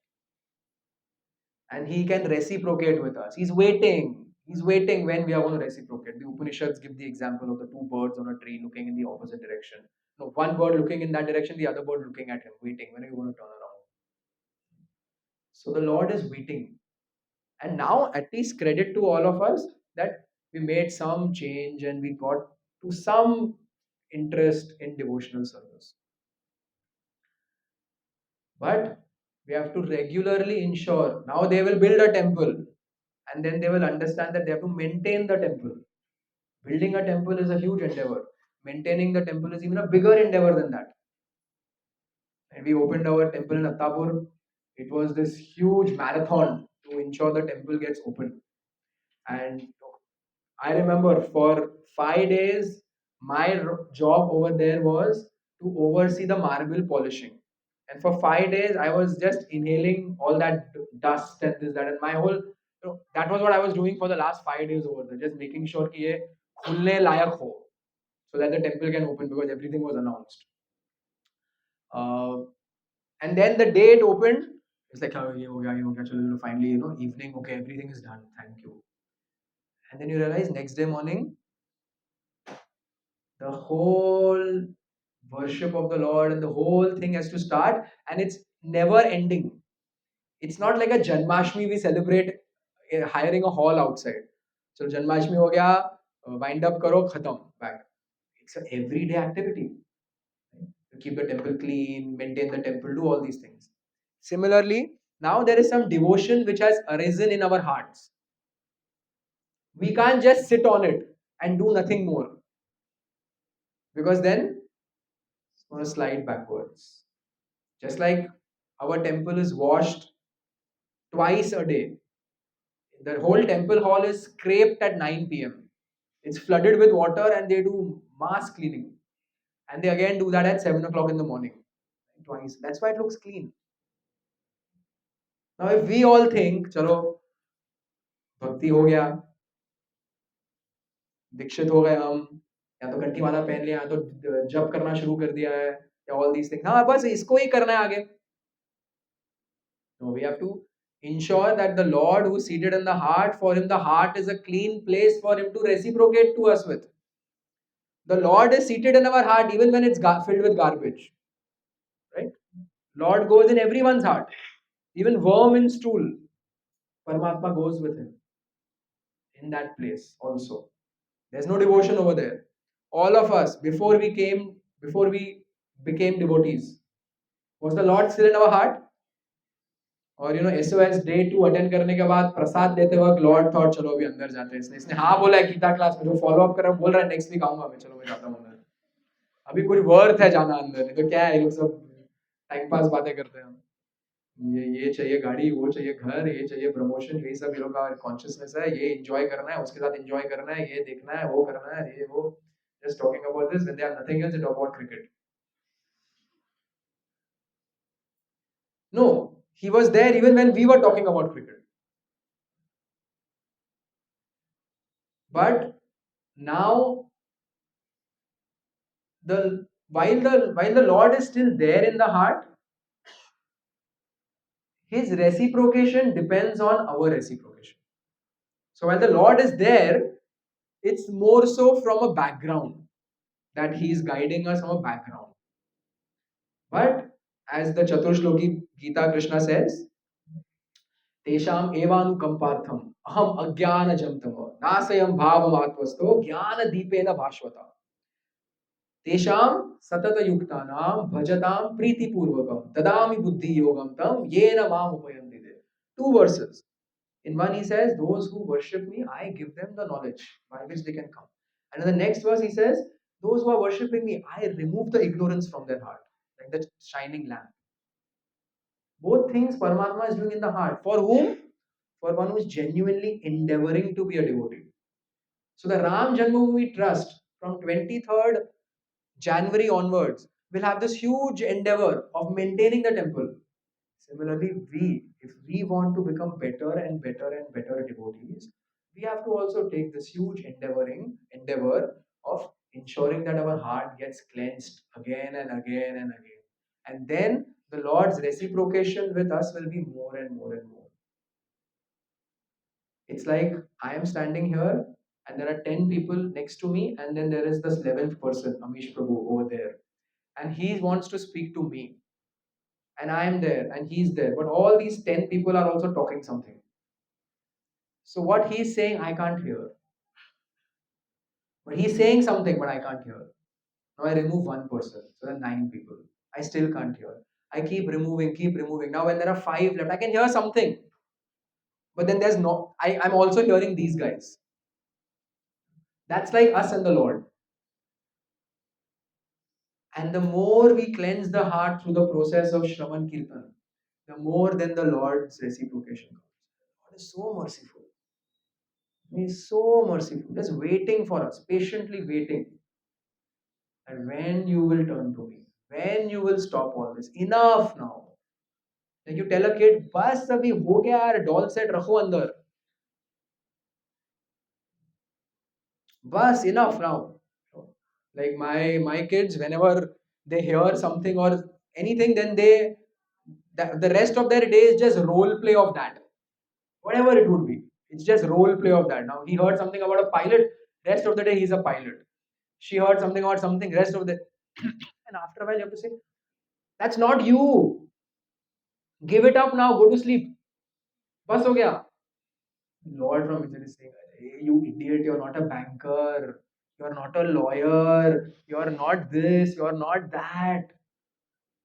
Speaker 1: And he can reciprocate with us. He's waiting. He's waiting when we are going to reciprocate. The Upanishads give the example of the two birds on a tree looking in the opposite direction. No, one bird looking in that direction, the other bird looking at him, waiting. When are you going to turn around? So the Lord is waiting. And now, at least credit to all of us that we made some change and we got to some interest in devotional service. But we have to regularly ensure. Now they will build a temple and then they will understand that they have to maintain the temple. Building a temple is a huge endeavor. Maintaining the temple is even a bigger endeavor than that. And we opened our temple in Attapur. It was this huge marathon to ensure the temple gets open. And I remember for 5 days, my job over there was to oversee the marble polishing. And for 5 days, I was just inhaling all that dust and this, that, and my whole, that was what I was doing for the last 5 days over there, just making sure कि ये खुलने लायक हो, so that the temple can open because everything was announced. Uh, and then the day it opened, it's like, oh, ये हो गया, चलो, finally, evening, okay, everything is done, thank you. And then you realize next day morning, the whole worship of the Lord and the whole thing has to start, and it's never ending. It's not like a Janmashtami we celebrate hiring a hall outside. So Janmashtami ho gaya, wind up karo, khatam, back. It's an everyday activity. To keep the temple clean, maintain the temple, do all these things. Similarly, now there is some devotion which has arisen in our hearts. We can't just sit on it and do nothing more, because then it's going to slide backwards. Just like our temple is washed twice a day. The whole temple hall is scraped at 9 p.m. It's flooded with water and they do mass cleaning. And they again do that at 7 o'clock in the morning. Twice. That's why it looks clean. Now, if we all think, chalo, bhakti ho gaya, Dixit हो गए हम, या तो कंठी माला पहन लिया, या तो जप करना शुरू कर दिया है, या all these things. हाँ, बस इसको ही करना है आगे. No, we have to ensure that the Lord who is seated in the heart, for him the heart is a clean place for him to reciprocate to us with. The Lord is seated in our heart even when it's filled with garbage. Right? Lord goes in everyone's heart. Even worm in stool, Paramatma goes with him in that place also. There's no devotion over there. All of us, before we became devotees, was the Lord still in our heart? और SOS day 2 attend करने के बाद प्रसाद देते वक्त Lord thought चलो अभी अंदर जाते हैं, इसने हाँ बोला है गीता क्लास में, जो फॉलो अप कर रहा है बोल रहा है नेक्स्ट वीक आऊंगा मैं, चलो मैं जाता हूँ अंदर, अभी कोई वर्थ है जाना अंदर, नहीं तो क्या है, ये लोग सब टाइम पास बातें करते हैं. ये चाहिए गाड़ी, वो चाहिए घर, ये चाहिए प्रमोशन, यही सब ये लोग का कॉन्शियसनेस है, ये एंजॉय करना है, उसके साथ एंजॉय करना है, ये देखना है, वो करना है, ये वो, just talking about this when they are nothing else, they talk about cricket. No, he was there even when we were talking about cricket. But now, while the Lord is still there in the heart, his reciprocation depends on our reciprocation. So while the Lord is there, it's more so from a background. that he is guiding us from a background. But as the Chaturshloki Gita Krishna says, तेषाम् एवानुकंपार्थम अहम अज्ञान जमतम नासयम भावम आत्मस्तो ज्ञान दीपेन भास्वता तेषां सतत युक्तानां भजतां प्रीतिपूर्वकं ददामि बुद्धि योगं तं येन माम उपयन्ति ते. Two verses. In one he says, those who worship me, I give them the knowledge by which they can come. And in the next verse he says, those who are worshipping me, I remove the ignorance from their heart, like the shining lamp. Both things Paramatma is doing in the heart. For whom? For one who is genuinely endeavoring to be a devotee. So the Ram Janmabhoomi Trust from 23rd January onwards will have this huge endeavor of maintaining the temple. Similarly, if we want to become better and better and better devotees, we have to also take this huge endeavor of ensuring that our heart gets cleansed again and again and again. And then the Lord's reciprocation with us will be more and more and more. It's like I am standing here and there are 10 people next to me, and then there is this 11th person, Amish Prabhu, over there. And he wants to speak to me. And I am there and he's there. But all these 10 people are also talking something. So what he's saying, I can't hear. But he's saying something, but I can't hear. Now I remove one person, so there are 9 people. I still can't hear. I keep removing, keep removing. Now when there are 5 left, I can hear something. But then there's no, I'm also hearing these guys. That's like us and the Lord. And the more we cleanse the heart through the process of Shravan Kirtan, the more then the Lord's reciprocation comes. God is so merciful. He is so merciful, just waiting for us, patiently waiting. And when you will turn to me, when you will stop all this, enough now. Like you tell a kid, बस अभी हो गया यार, doll set रखो अंदर, बस enough now. Like my kids, whenever they hear something or anything, then the rest of their day is just role play of that, whatever it would be. It's just role play of that. Now he heard something about a pilot, rest of the day he's a pilot. She heard something about something, rest of the and after a while you have to say, that's not you. Give it up now, go to sleep. Bas ho gaya. Lord from within is saying, hey, you idiot, you're not a banker, you're not a lawyer, you're not this, you're not that.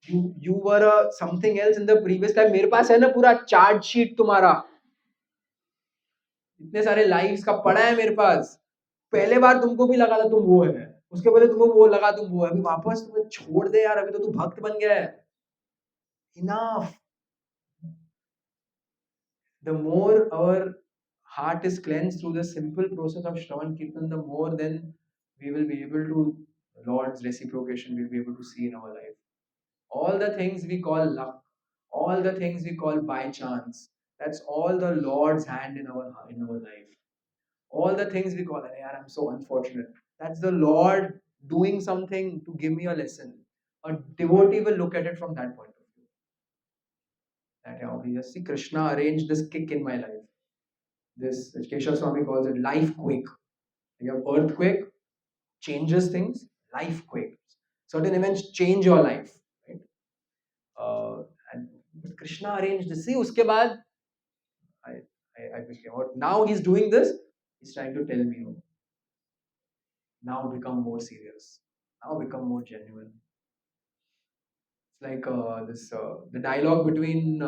Speaker 1: You were a something else in the previous time. मेरे पास है ना पूरा chart sheet तुम्हारा, इतने सारे lives का पड़ा है मेरे पास. पहले बार तुमको भी लगा था तुम वो है, उसके पहले तुमको वो लगा तुम वो है, अभी वापस तुम्हें छोड़ दे यार, अभी तो तू भक्त बन गया है. Enough. The more our heart is cleansed through the simple process of Shravan Kirtan, the more then we will be able to, Lord's reciprocation we'll be able to see in our life. All the things we call luck, all the things we call by chance, that's all the Lord's hand in our life. All the things we call, "Yaar, I'm so unfortunate." That's the Lord doing something to give me a lesson. A devotee will look at it from that point of view. That yeah, we just see Krishna arranged this kick in my life. This Keshav Swami calls it life quake. You have earthquake, changes things, life quake. Certain events change your life. Right? And Krishna arranged this. See, uske baad, I, I became, or now he's doing this, he's trying to tell me, now become more serious, now become more genuine. It's like the dialogue between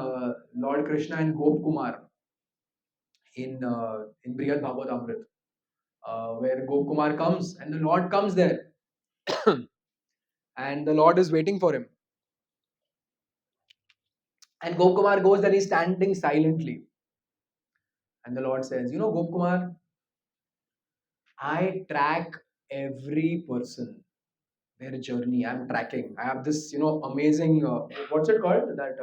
Speaker 1: Lord Krishna and Gop Kumar in Brihad Bhagavad Amrit, where Gop Kumar comes and the Lord comes there, and the Lord is waiting for him. And Gop Kumar goes there, he's standing silently. And the Lord says, you know, Gop Kumar, I track every person, their journey. I'm tracking. I have this, amazing, what's it called? That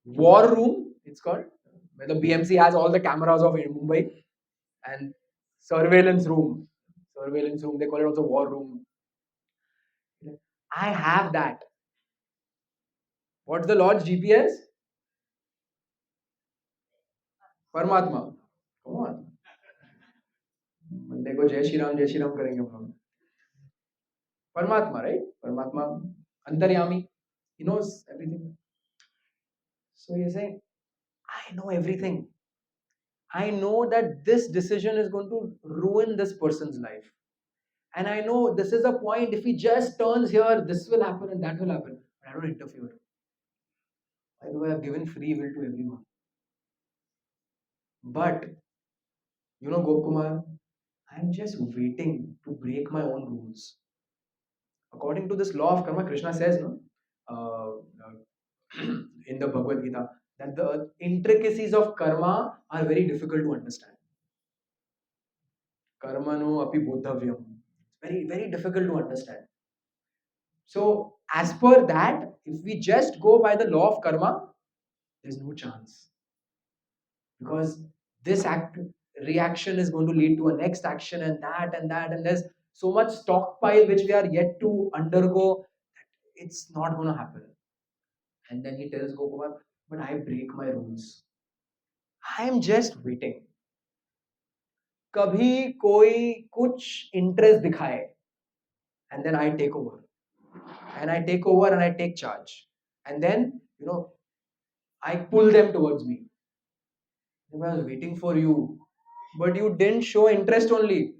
Speaker 1: war room, it's called, where the BMC has all the cameras of Mumbai, and surveillance room. Surveillance room, they call it also war room. I have that. What's the Lord's GPS? Paramatma. Come on. देखो जय श्री राम करेंगे हम लोग. Paramatma, right? Paramatma, Antaryami, he knows everything. So he's saying, I know everything. I know that this decision is going to ruin this person's life. And I know this is a point, if he just turns here, this will happen and that will happen. But I don't interfere. By the way, I've given free will to everyone. But, Gopkumar, I'm just waiting to break my own rules. According to this law of karma, Krishna says, no, in the Bhagavad Gita, that the intricacies of karma are very difficult to understand. Karmano api bodhavyam. Very, very difficult to understand. So, as per that, if we just go by the law of karma, there's no chance. Because this reaction is going to lead to a next action and that, and there's so much stockpile which we are yet to undergo that it's not going to happen. And then he tells Gokumar, but I break my rules. I am just waiting. कभी कोई कुछ interest दिखाए and then I take over. And I take over and I take charge. And then, I pull them towards me. I was waiting for you, but you didn't show interest only.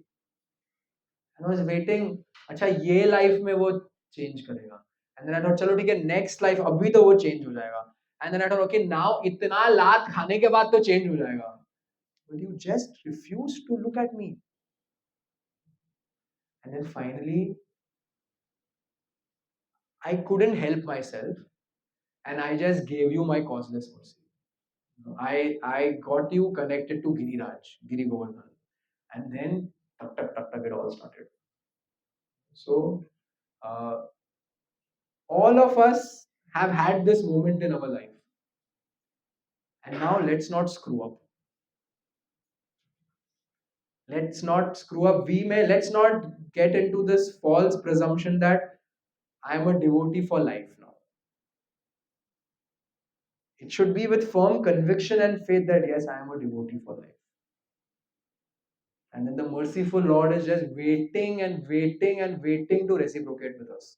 Speaker 1: And I was waiting, अच्छा ये life में वो change करेगा. And then I thought, चलो ठीक है, next life अभी तो वो change हो जाएगा. And then I thought, okay, now इतना लात खाने के बाद तो change हो जाएगा. But you just refused to look at me. And then finally, I couldn't help myself and I just gave you my causeless mercy. I got you connected to Giriraj, Giri Govardhan. And then, it all started. So, uh, all of us have had this moment in our life. And now let's not screw up. Let's not screw up. Let's not get into this false presumption that I'm a devotee for life now. It should be with firm conviction and faith that yes, I am a devotee for life. And then the merciful Lord is just waiting and waiting and waiting to reciprocate with us.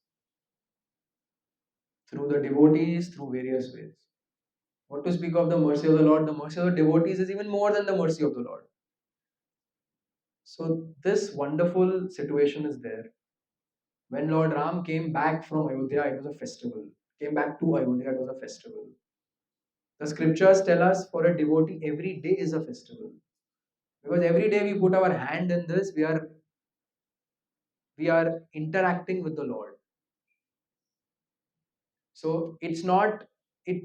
Speaker 1: Through the devotees, through various ways. What to speak of the mercy of the Lord? The mercy of the devotees is even more than the mercy of the Lord. So this wonderful situation is there. When Lord Ram came back from Ayodhya, it was a festival. Came back to Ayodhya, it was a festival. The scriptures tell us for a devotee, every day is a festival. Because every day we put our hand in this, we are interacting with the Lord. So it's not it.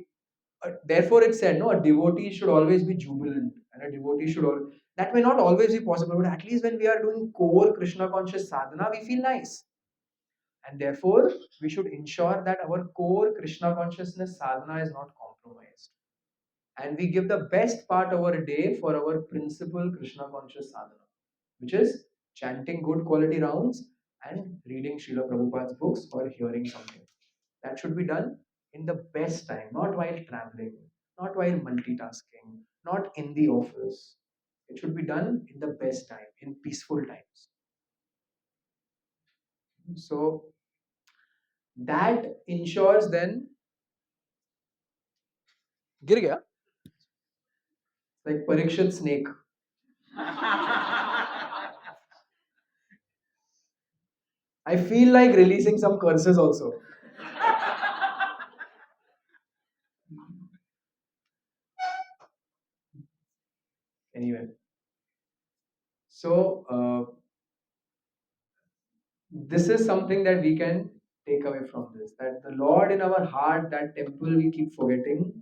Speaker 1: Therefore, it said no. A devotee should always be jubilant, and a devotee should all. That may not always be possible, but at least when we are doing core Krishna conscious sadhana, we feel nice. And therefore, we should ensure that our core Krishna consciousness sadhana is not compromised. And we give the best part of our day for our principal Krishna conscious sadhana, which is chanting good quality rounds and reading Srila Prabhupada's books or hearing something. That should be done in the best time, not while traveling, not while multitasking, not in the office. It should be done in the best time, in peaceful times. So that ensures then, गिर गया, like Parikshit snake. I feel like releasing some curses also. Anyway, so this is something that we can take away from this, that the Lord in our heart, that temple we keep forgetting,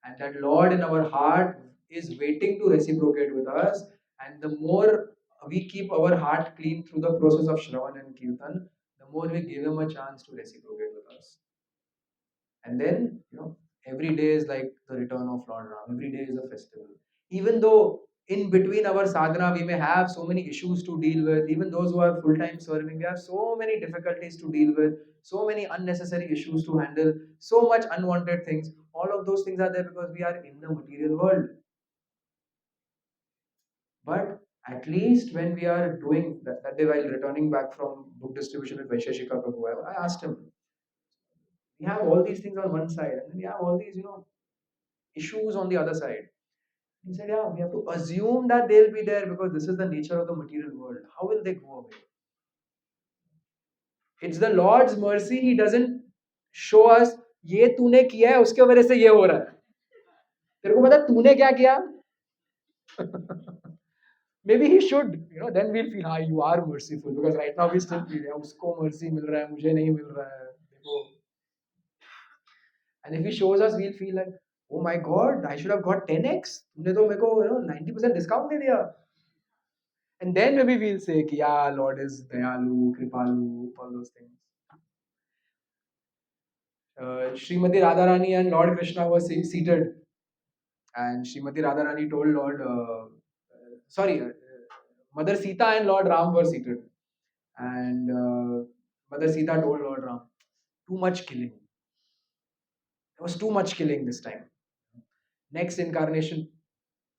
Speaker 1: and that Lord in our heart is waiting to reciprocate with us. And the more we keep our heart clean through the process of Shravan and Kirtan, the more we give Him a chance to reciprocate with us. And then, every day is like the return of Lord Ram. Every day is a festival. Even though in between our sadhana we may have so many issues to deal with, even those who are full time serving, we have so many difficulties to deal with, so many unnecessary issues to handle, so much unwanted things. All of those things are there because we are in the material world. But At least when we are doing that day while returning back from book distribution with Vaisheshika Prabhu, I asked him, we have all these things on one side and then we have all these, issues on the other side. He said, yeah, we have to assume that they'll be there because this is the nature of the material world. How will they go away? It's the Lord's mercy. He doesn't show us, ये तूने किया है उसके वजह से ये हो रहा है. तेरे को पता है तूने क्या किया? Maybe he should, then we'll feel, you are merciful, because right now we still feel, yeah, usko mercy मिल रहा है, मुझे नहीं मिल रहा है. देखो. And if he shows us, we'll feel like, oh my God, I should have got 10x. तुमने तो मेरे को 90% discount दे दिया. And then maybe we'll say, कि, yeah, Lord is Dayalu, Kripalu, all those things. Srimati Radharani and Lord Krishna were seated, and Srimati Radharani told Mother Sita and Lord Ram were seated, and Mother Sita told Lord Ram, too much killing. There was too much killing this time. Next incarnation,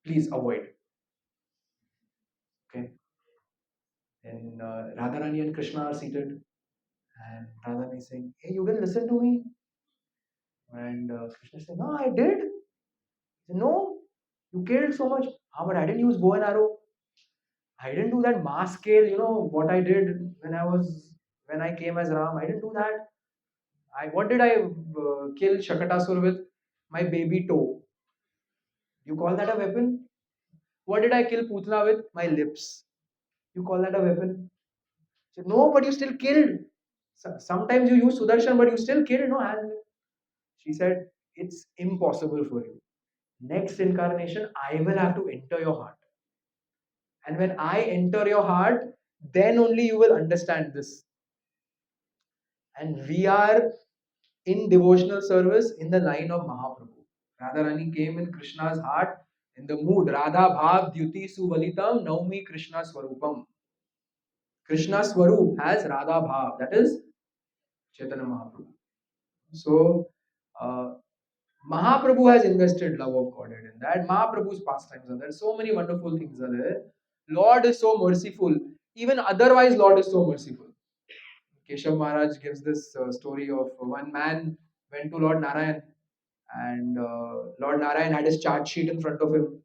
Speaker 1: please avoid. Okay. Then Radharani and Krishna are seated, and Radharani is saying, hey, you didn't listen to me. And Krishna said, no, I did. He said, no, you killed so much. But I didn't use bow and arrow. I didn't do that mass scale, what I did when I came as Ram. I didn't do that. What did I kill Shakatasur with? My baby toe. You call that a weapon? What did I kill Putna with? My lips. You call that a weapon? He said, no, but you still killed. Sometimes you use Sudarshan, but you still killed, no? And she said, it's impossible for you. Next incarnation, I will have to enter your heart. And when I enter your heart, then only you will understand this. And we are in devotional service in the line of Mahaprabhu. Radharani came in Krishna's heart in the mood Radha Bhav Dyuti Suvalitam Naumi Krishna Swarupam. Krishna Swarup has Radha Bhav, that is Chaitanya Mahaprabhu. So, Mahaprabhu has invested love of Godhead in that. Mahaprabhu's pastimes are there. So many wonderful things are there. Lord is so merciful. Even otherwise, Lord is so merciful. Keshav Maharaj gives this story of one man went to Lord Narayan, and Lord Narayan had his charge sheet in front of him.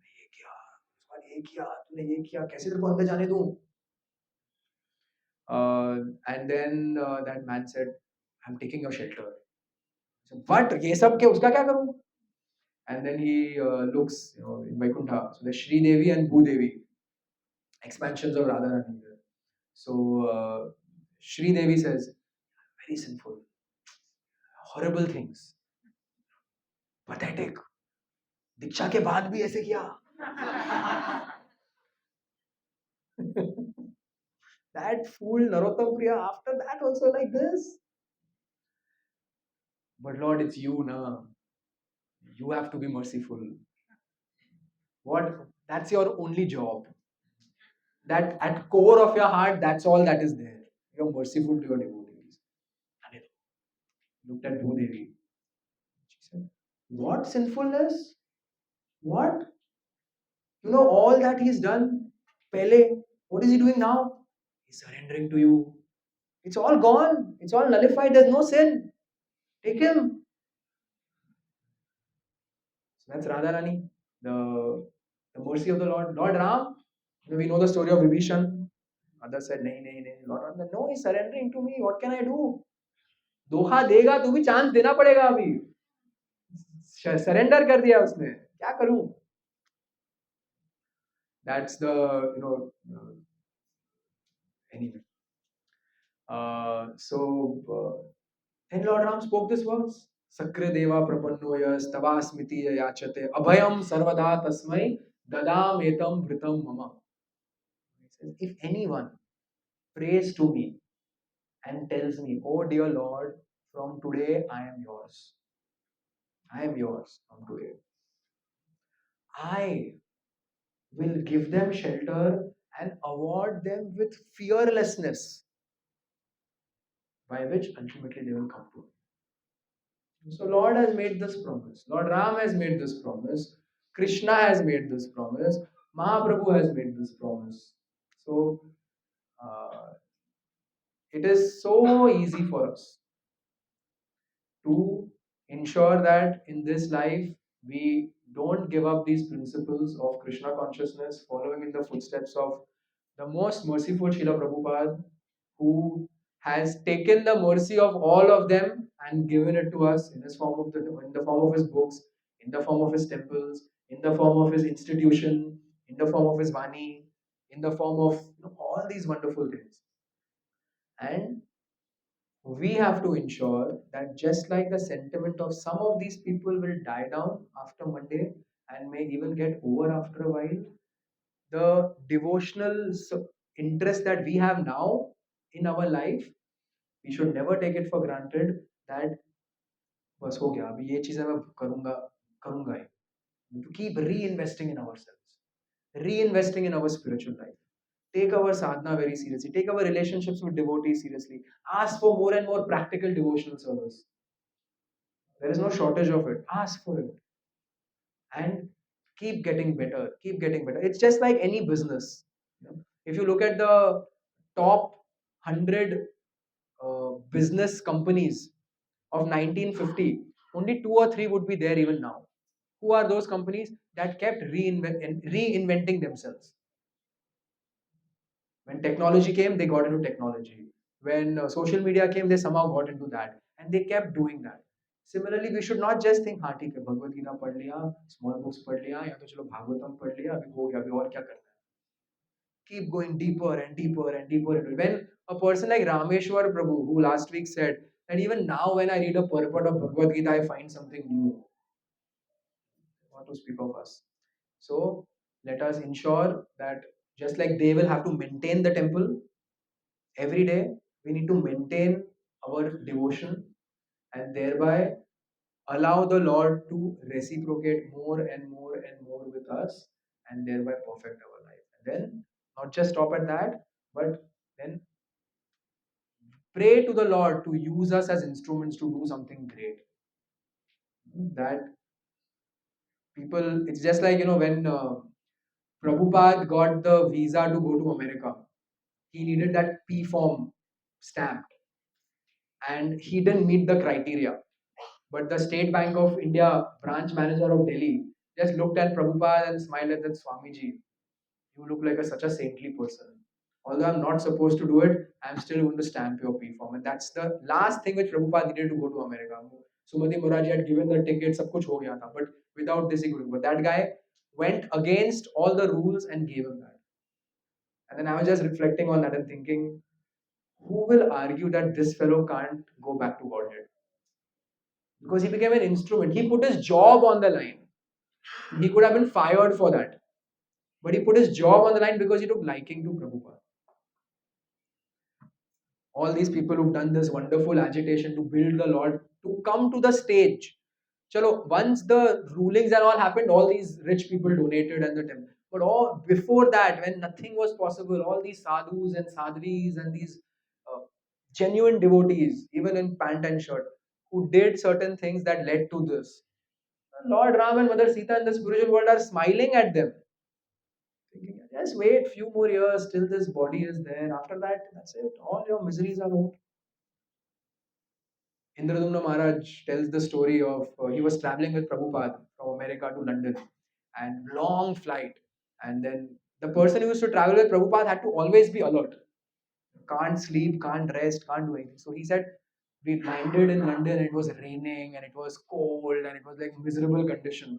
Speaker 1: ये किया, उसका ये किया, तूने ये किया, कैसे तेरे को अंदर जाने दूं? And then that man said, I'm taking your shelter. So, what? ये सब के उसका क्या करूं? And then he looks, in Vaikuntha. So there's Sri Devi and Bhu Devi, expansions of Radharani. So Sri Devi says, very sinful, horrible things, pathetic. दीक्षा के बाद भी ऐसे किया. That fool Narottam Priya, after that also like this. But Lord, it's you, na. You have to be merciful. What? That's your only job. That at core of your heart, that's all that is there. You're merciful to your devotees. And it looked at Bhudevi. She said, what sinfulness? What? All that he's done. Pele, what is he doing now? He's surrendering to you. It's all gone. It's all nullified. There's no sin. Take him. So that's Radharani, the mercy of the Lord. Lord Ram, we know the story of Vibhishan. Others said, nahi, nahi, nahi. Lord Ram said, no, he's surrendering to me. What can I do? धोखा देगा तो भी chance देना पड़ेगा अभी. Surrender कर दिया उसने. क्या करूं? That's the, anyway. Then Lord Ram spoke this verse. Sakre deva prapanno yas tavasmiti yachate abhayam sarvada tasmai dadam etam vritam mama. He says, if anyone prays to me and tells me, oh dear Lord, from today I am yours. I am yours from today. I will give them shelter and award them with fearlessness, by which ultimately they will come to me. So Lord has made this promise. Lord Ram has made this promise. Krishna has made this promise. Mahaprabhu has made this promise. So uh, it is so easy for us to ensure that in this life we don't give up these principles of Krishna consciousness, following in the footsteps of the most merciful Srila Prabhupada, who has taken the mercy of all of them and given it to us in his form of in the form of his books, in the form of his temples, in the form of his institution, in the form of his Vani, in the form of all these wonderful things. And we have to ensure that just like the sentiment of some of these people will die down after Monday and may even get over after a while, the devotional interest that we have now in our life, we should never take it for granted that बस हो गया अभी ये चीजें मैं करूंगा करूंगा ही. To keep reinvesting in ourselves, reinvesting in our spiritual life. Take our sadhana very seriously. Take our relationships with devotees seriously. Ask for more and more practical devotional service. There is no shortage of it. Ask for it and keep getting better. Keep getting better. It's just like any business. If you look at the top 100 business companies of 1950, only two or three would be there even now. Who are those companies that kept reinventing themselves? When technology came, they got into technology. When social media came, they somehow got into that, and they kept doing that. Similarly, we should not just think, हाँ ठीक है भगवत गीता पढ़ लिया, small books पढ़ लिया, या तो चलो भागवतम पढ़ लिया, अभी हो गया, अभी और क्या करना है? Keep going deeper and deeper and deeper into it. When a person like Rameshwar Prabhu, who last week said that even now when I read a purport of Bhagavad Gita, I find something new. Not to speak of us. So let us ensure that just like they will have to maintain the temple every day, we need to maintain our devotion and thereby allow the Lord to reciprocate more and more and more with us and thereby perfect our life. And then not just stop at that, but then pray to the Lord to use us as instruments to do something great. That people, it's just like, when Prabhupada got the visa to go to America, he needed that P form stamped and he didn't meet the criteria. But the State Bank of India branch manager of Delhi just looked at Prabhupada and smiled at that Swamiji. You look like such a saintly person. Although I'm not supposed to do it, I'm still going to stamp your P form. And that's the last thing which Prabhupada needed to go to America. Sumati Moraji had given the ticket, sab kuch ho gaya tha. But without this, he couldn't. But that guy went against all the rules and gave him that. And then I was just reflecting on that and thinking, who will argue that this fellow can't go back to Godhead? Because he became an instrument. He put his job on the line. He could have been fired for that. But he put his job on the line because he took liking to Prabhupada. All these people who've done this wonderful agitation to build the Lord to come to the stage. Chalo, once the rulings and all happened, all these rich people donated and the temple. But all before that, when nothing was possible, all these sadhus and sadhvis and these uh, genuine devotees, even in pant and shirt, who did certain things that led to this. Lord Ram and Mother Sita in the spiritual world are smiling at them. Thinking, just wait few more years till this body is there. After that, that's it. All your miseries are over. Indradumna Maharaj tells the story of he was traveling with Prabhupada from America to London and long flight. And then the person who used to travel with Prabhupada had to always be alert. Can't sleep, can't rest, can't do anything. So he said, we landed in London, it was raining and it was cold and it was like miserable condition.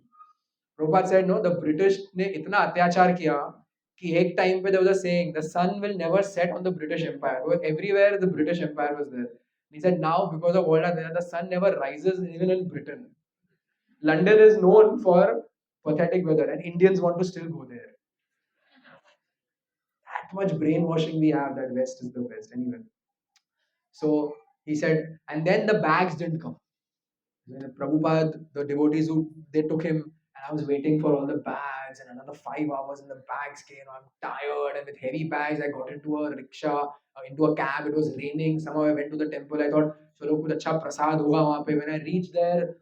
Speaker 1: Prabhupada said, no, the British ने इतना अत्याचार किया कि एक time पे there was a saying, the sun will never set on the British Empire. Everywhere the British Empire was there. He said, now because of all that, the sun never rises even in Britain. London is known for pathetic weather, and Indians want to still go there. That much brainwashing we have that West is the best. Anyway, so he said, and then the bags didn't come. Prabhupada, the devotees who they took him, and I was waiting for all the bags, and another 5 hours, and the bags came. I'm tired, and with heavy bags, I got into a rickshaw, into a cab. It was raining. Somehow I went to the temple. I thought, चलो कुछ अच्छा प्रसाद होगा वहाँ पे. When I reached there,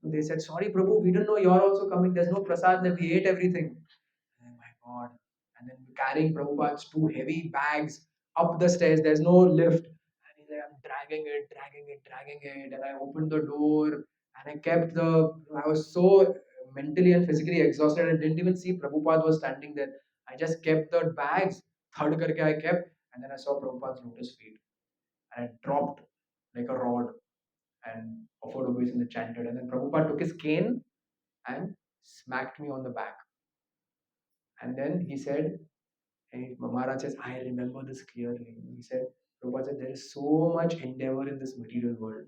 Speaker 1: they said, sorry, Prabhu, we didn't know you're also coming. There's no prasad. We ate everything. Oh my God. And then carrying Prabhupada's two heavy bags up the stairs. There's no lift. And he's like, I'm dragging it, dragging it, dragging it. And I opened the door and I kept the. I was so mentally and physically exhausted. I didn't even see Prabhupada was standing there. I just kept the bags. Third karke I kept. And then I saw Prabhupada's lotus feet. And I dropped like a rod and offered obeisance and chanted. And then Prabhupada took his cane and smacked me on the back. And then he said, and Maharaj says, I remember this clearly. He said, Prabhupada said, there is so much endeavor in this material world,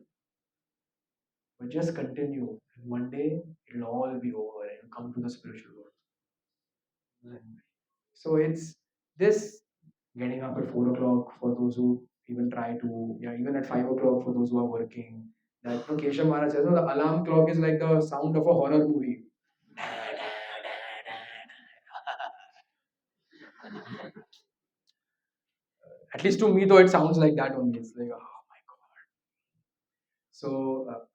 Speaker 1: but just continue. And one day it'll all be over and you'll come to the spiritual world. So it's this getting up at 4 o'clock for those who even try to, yeah, even at 5 o'clock for those who are working. That Keshav Maharaj says, no, the alarm clock is like the sound of a horror movie. At least to me, though, it sounds like that only. It's like, oh my god. So,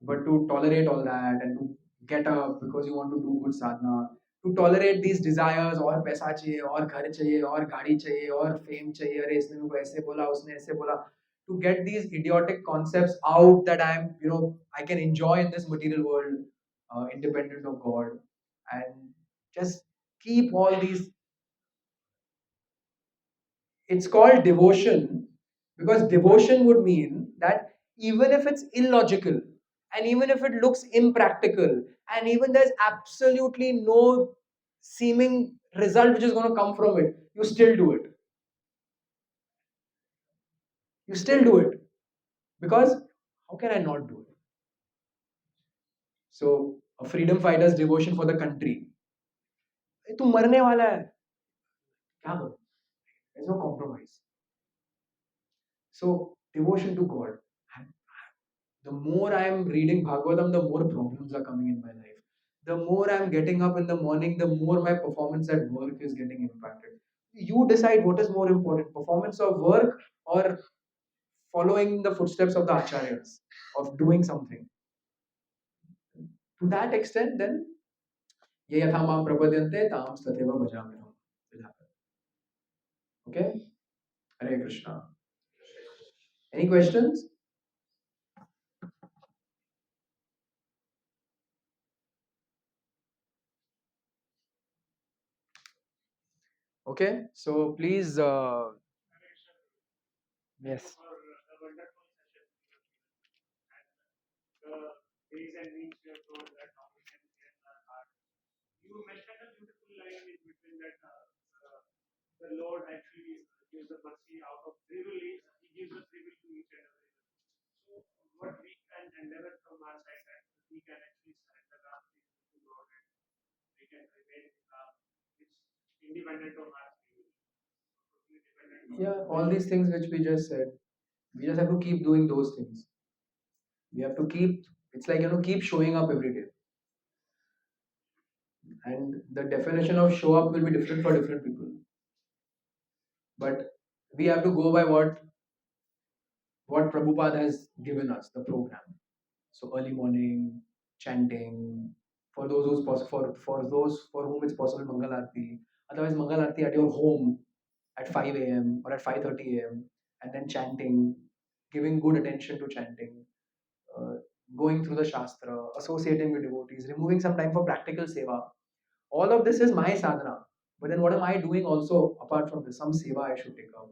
Speaker 1: but to tolerate all that and to get up because you want to do good sadhana, to tolerate these desires और पैसा चाहिए और घर चाहिए और गाड़ी चाहिए और fame चाहिए अरे इसने मेरे को ऐसे बोला उसने ऐसे बोला to get these idiotic concepts out that I'm I can enjoy in this material world independent of God and just keep all these. It's called devotion because devotion would mean that even if it's illogical and even if it looks impractical and even there's absolutely no seeming result which is going to come from it, you still do it. You still do it because how can I not do it? So, a freedom fighter's devotion for the country. तू मरने वाला है क्या करूं? There's no compromise. So, devotion to God. The more I am reading Bhagavatam, the more problems are coming in my life. The more I'm getting up in the morning, the more my performance at work is getting impacted. You decide what is more important, performance of work or following the footsteps of the acharyas, of doing something. To that extent, then, ye yatha mam prapadyante tam stateva bhajamiham. Will happen. Okay? Hare Krishna. Any questions? Okay, so please, yes. Yeah, all these things which we just said, we just have to keep doing those things. We have to keep, it's like, keep showing up every day. And the definition of show up will be different for different people. But we have to go by what Prabhupada has given us, the program. So early morning, chanting, for those who's for those for whom it's possible, Mangal Aarti. Otherwise, Mangal Aarti at your home at 5 a.m. or at 5:30 a.m. and then chanting, giving good attention to chanting, uh, going through the Shastra, associating with devotees, removing some time for practical seva. All of this is my sadhana. But then what am I doing also apart from this? Some seva I should take up.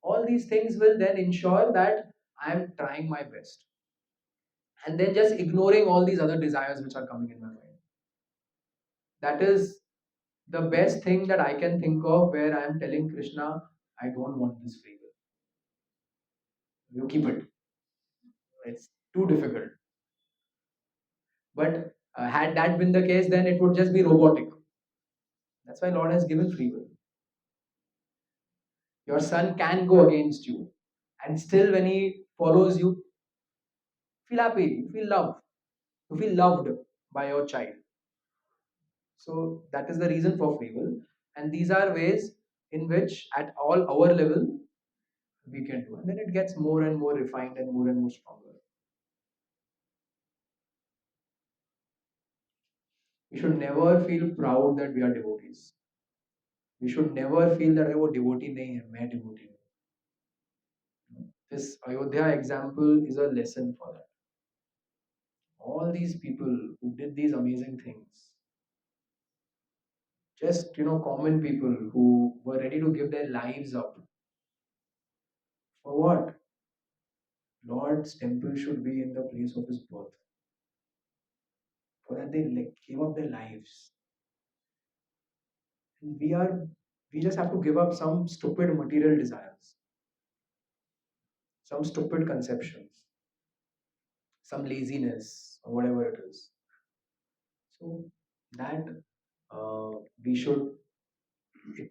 Speaker 1: All these things will then ensure that I am trying my best. And then just ignoring all these other desires which are coming in my mind. That is the best thing that I can think of where I am telling Krishna, I don't want this free will. You keep it. It's too difficult. But had that been the case, then it would just be robotic. That's why Lord has given free will. Your son can go against you, and still, when he follows you, feel happy, you feel love, you feel loved by your child. So that is the reason for free will, and these are ways in which, at all our level, we can do, and then it gets more and more refined and more stronger. We should never feel proud that we are devotees. We should never feel that वो devotee नहीं है, मैं devotee हूँ. This Ayodhya example is a lesson for that. All these people who did these amazing things, just common people who were ready to give their lives up for what? Lord's temple should be in the place of his birth. For that they gave up their lives. And we just have to give up some stupid material desires, some stupid conceptions, some laziness, or whatever it is. So that we should,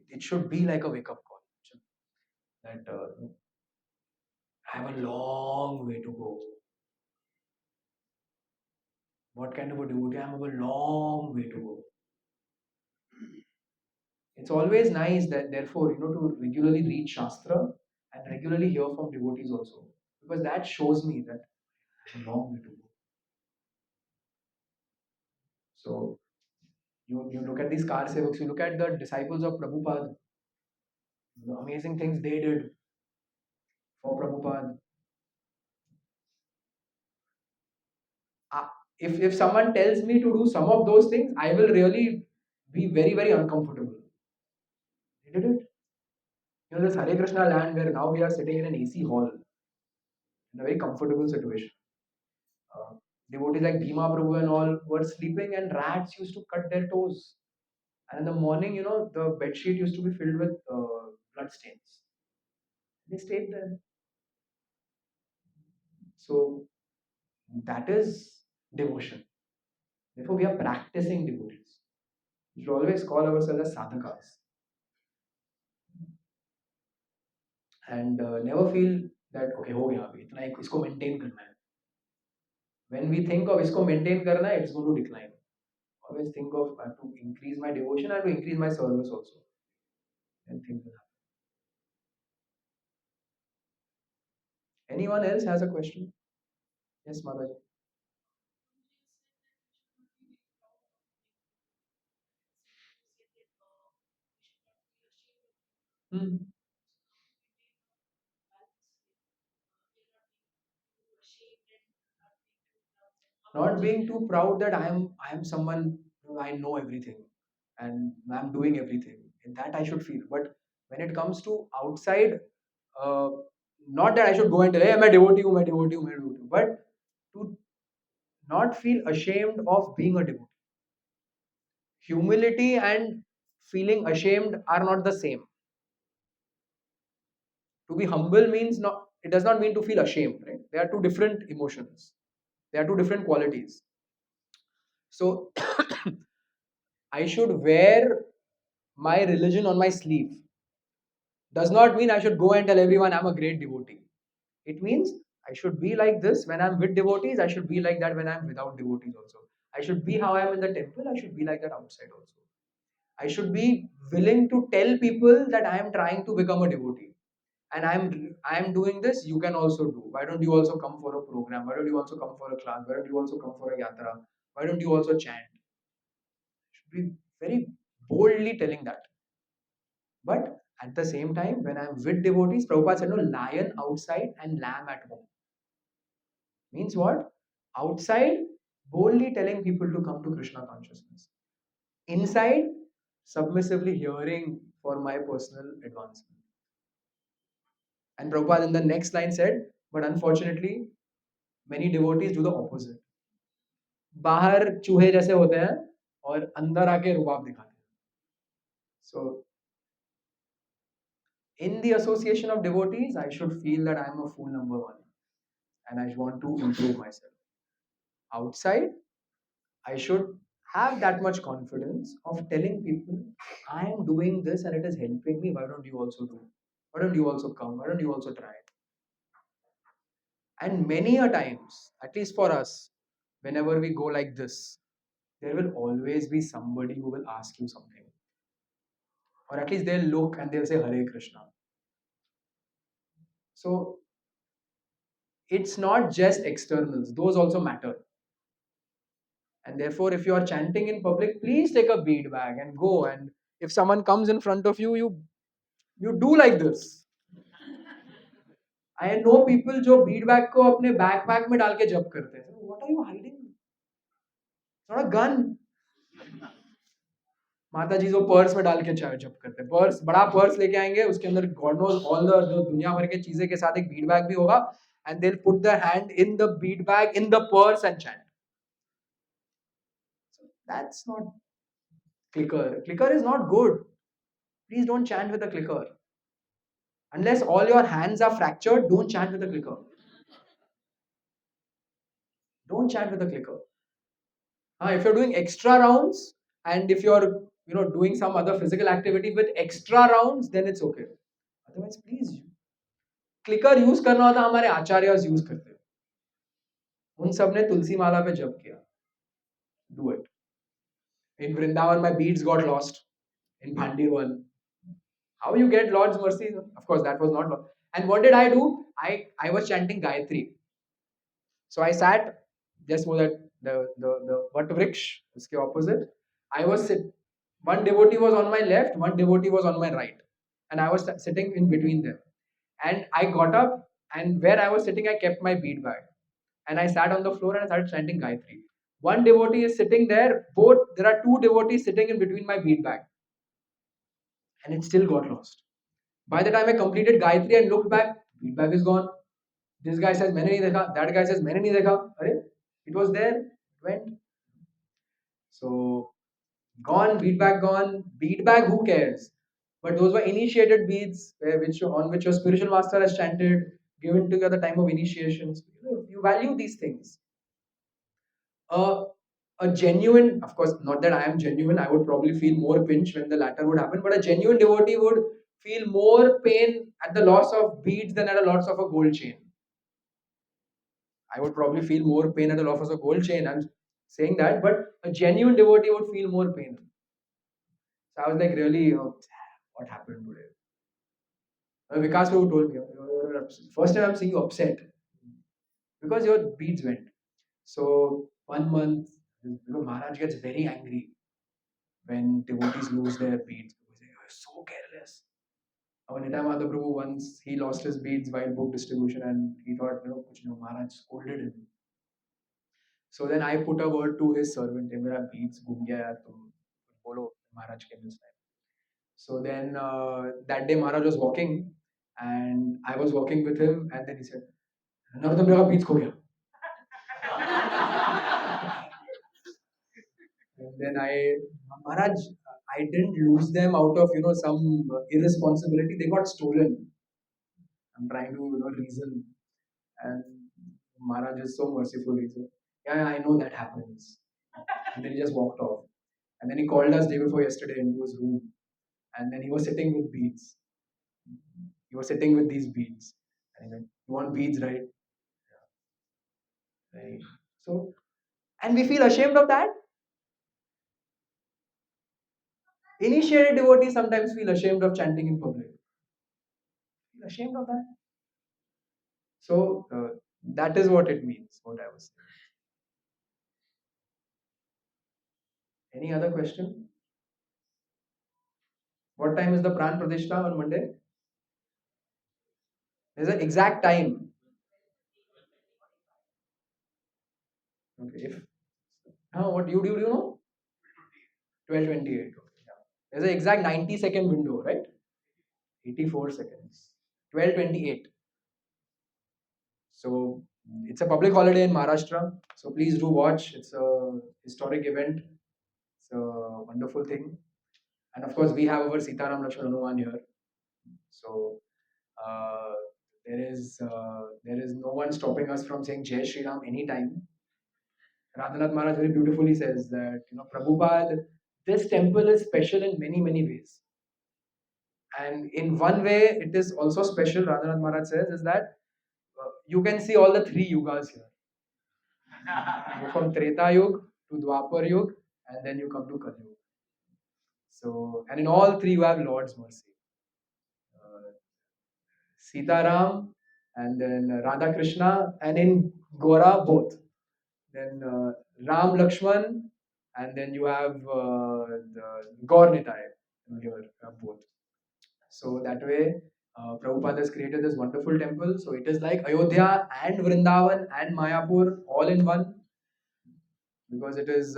Speaker 1: it should be like a wake up call. That I have a long way to go. What kind of a devotee? I have a long way to go. It's always nice that, therefore, to regularly read Shastra and regularly hear from devotees also, because that shows me that I have a long way to go. So you look at these car sevaks, you look at the disciples of Prabhupada, the amazing things they did for Prabhupada. Uh, if someone tells me to do some of those things, I will really be very, very uncomfortable. They did it. This Hare Krishna land where now we are sitting in an AC hall in a very comfortable situation. Uh, Devotees like Bhima Prabhu and all were sleeping, and rats used to cut their toes. And in the morning, the bed sheet used to be filled with blood stains. They stayed there. So that is devotion. Therefore, we are practicing devotees. We should always call ourselves as sadhakas and never feel that okay हो गया अभी इतना इसको maintain करना है. When we think of इसको maintain करना है, it's going to decline. Always think of I have to increase my devotion, I have to increase my service also. And things will happen. Anyone else has a question? Yes, Mataji. Hmm. Not being too proud that I am someone, I know everything and I'm doing everything. And that I should feel. But when it comes to outside, uh, not that I should go and tell, hey, I'm a devotee, I'm a devotee, I'm a devotee, but to not feel ashamed of being a devotee. Humility and feeling ashamed are not the same. To be humble means not, it does not mean to feel ashamed, right? They are two different emotions. They are two different qualities. So I should wear my religion on my sleeve. Does not mean I should go and tell everyone I'm a great devotee. It means I should be like this when I'm with devotees, I should be like that when I'm without devotees also. I should be how I am in the temple, I should be like that outside also. I should be willing to tell people that I am trying to become a devotee. And I'm doing this, you can also do. Why don't you also come for a program? Why don't you also come for a class? Why don't you also come for a yatra? Why don't you also chant? Should be very boldly telling that. But at the same time, when I'm with devotees, Prabhupada said, no, lion outside and lamb at home. Means what? Outside, boldly telling people to come to Krishna consciousness. Inside, submissively hearing for my personal advancement. And Prabhupada in the next line said, but unfortunately, many devotees do the opposite. बाहर चूहे जैसे होते हैं और अंदर आके रुबाब दिखाते हैं. So in the association of devotees, I should feel that I am a fool number one and I want to improve myself. Outside, I should have that much confidence of telling people, I am doing this and it is helping me. Why don't you also do? Why don't you also come? Why don't you also try? And many a times, at least for us, whenever we go like this, there will always be somebody who will ask you something. Or at least they'll look and they'll say Hare Krishna. So it's not just externals, those also matter. And therefore, if you are chanting in public, please take a bead bag and go. And If someone comes in front of you, you do like this. I know people जो bead bag को अपने backpack में डाल के जब करते हैं. What are you hiding? It's not a gun. माता जी जो पर्स में डाल के जब करते हैं, पर्स बड़ा पर्स लेके आएंगे, उसके अंदर गॉड नोज ऑल द जो दुनिया भर के चीजें के साथ एक बीड बैग भी होगा, and they will put the hand in the Beed bag in the purse and chant. That's not clicker. Clicker is not good. Please don't chant with a clicker. Unless all your hands are fractured, don't chant with a clicker. Don't chant with a clicker. If you're doing extra rounds and if you're doing some other physical activity with extra rounds, then it's okay. Otherwise, please. Clicker use करना होता हमारे acharyas use करते हैं. उन सब ने तुलसी माला पे जप किया. Do it. In Vrindavan, my beads got lost. In Bhandiwan. How you get Lord's mercy? Of course, that was not. And what did I do? I was chanting Gayatri. So I sat just so that the Vat Vriksh, uske opposite. I was one devotee was on my left, one devotee was on my right, and I was sitting in between them. And I got up, and where I was sitting, I kept my bead bag, and I sat on the floor and I started chanting Gayatri. One devotee is sitting there. There are two devotees sitting in between my bead bag, and it still got lost. By the time I completed Gayatri and looked back, bead bag is gone. This guy says मैंने नहीं देखा. That guy says मैंने नहीं देखा. अरे, it was there. It went. So gone, bead bag gone. Bead bag, who cares? But those were initiated beads, on which your spiritual master has chanted, given to you at the time of initiations. You value these things. A genuine, of course, not that I am genuine, I would probably feel more pinch when the latter would happen, but a genuine devotee would feel more pain at the loss of beads than at the loss of a gold chain. I would probably feel more pain at the loss of a gold chain. I'm saying that, but a genuine devotee would feel more pain. So I was like, really, what happened today? Vikas Prabhu told me, first time I'm seeing you upset because your beads went. So 1 month, Maharaj gets very angry when devotees lose their beads. You're so careless. Nityananda Prabhu once he lost his beads while book distribution and he thought, Maharaj scolded him. So then I put a word to his servant, मेरा beads घूम गया यार, तुम बोलो Maharaj के this time. So then that day Maharaj was walking and I was walking with him and then he said, Narottam Priya का beads खो गया. And then Maharaj, I didn't lose them out of some irresponsibility. They got stolen. I'm trying to reason, and Maharaj is so merciful. He said, "Yeah, I know that happens." And then he just walked off. And then he called us day before yesterday into his room, and then he was sitting with beads. He was sitting with these beads, and he said, "You want beads, right?" Yeah. Right. So, and we feel ashamed of that. Initiated devotees sometimes feel ashamed of chanting in public. Feel ashamed of that. So that is what it means. What I was saying. Any other question? What time is the Pran Pradishta on Monday? There's an exact time. Okay. What do you know? 12:28. Okay. Yeah. There's an exact 90-second window, right? 84 seconds. 12:28. So it's a public holiday in Maharashtra. So please do watch. It's a historic event. It's a wonderful thing. And of course, we have our Sitaram Lakshman Hanuman here. So uh, there is no one stopping us from saying Jai Shri Ram anytime. Radhanath Maharaj very beautifully says that Prabhupada, this temple is special in many ways. And in one way, it is also special. Radhanath Maharaj says is that you can see all the three yugas here. You go from Treta Yuga to Dwapar Yuga, and then you come to Kali Yuga. So, and in all three, you have Lord's mercy. Sitaram, and then Radha Krishna, and in Gora both. Then Ram Lakshman, and then you have the Gaur Nitai. here both. So that way, Prabhupada has created this wonderful temple. So it is like Ayodhya and Vrindavan and Mayapur all in one, because it is,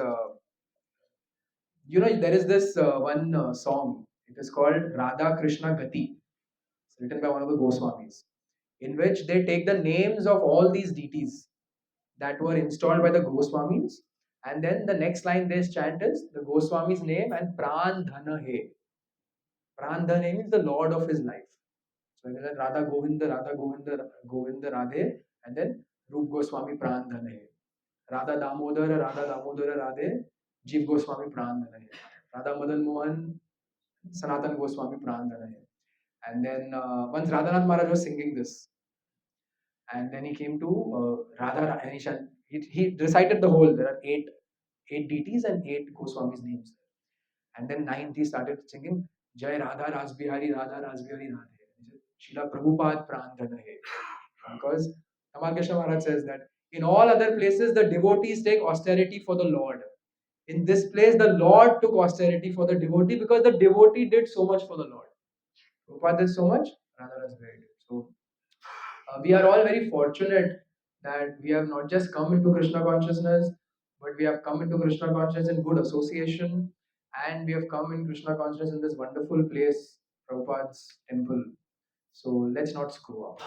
Speaker 1: there is this one song. It is called Radha Krishna Gati. It's written by one of the Goswamis, in which they take the names of all these deities that were installed by the Goswamis, and then the next line they chant is the Goswami's name and Pran Dhana He. Pran Dhana He means the Lord of his life. So it is like Radha Govinda, Govinda Radhe, and then Rup Goswami Pran Dhana He. Radha Damodara Radhe, Jeev Goswami Pran Dhana He. Radha Madan Mohan, Sanatan Goswami Pran Dhana He. And then once Radhanath Maharaj was singing this, and then he came to Radha, and he recited the whole. There are eight deities and eight Goswamis names. And then ninth he started singing Jai Radha Rasbihari Radha Rasbihari Radhe. Srila Prabhupada Prandhana Hai. Because Tamal Krishna Maharaj says that in all other places the devotees take austerity for the Lord. In this place, the Lord took austerity for the devotee because the devotee did so much for the Lord. Prabhupada did so much, Radha Rasbihari did. So we are all very fortunate that we have not just come into Krishna consciousness, but we have come into Krishna consciousness in good association, and we have come in Krishna consciousness in this wonderful place, Prabhupada's temple. So let's not screw up.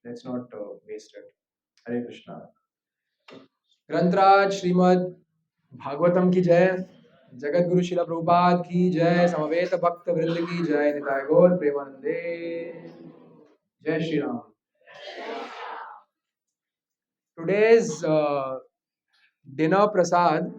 Speaker 1: Let's not waste it. Hare Krishna. ग्रंथराज Shrimad Bhagavatam की जय, जगत गुरु शिला प्रभुपाद की जय, समवेत भक्त वृंद की जय, निताय गौर प्रेमानंदे, जय Shri Ram. Today's dinner prasad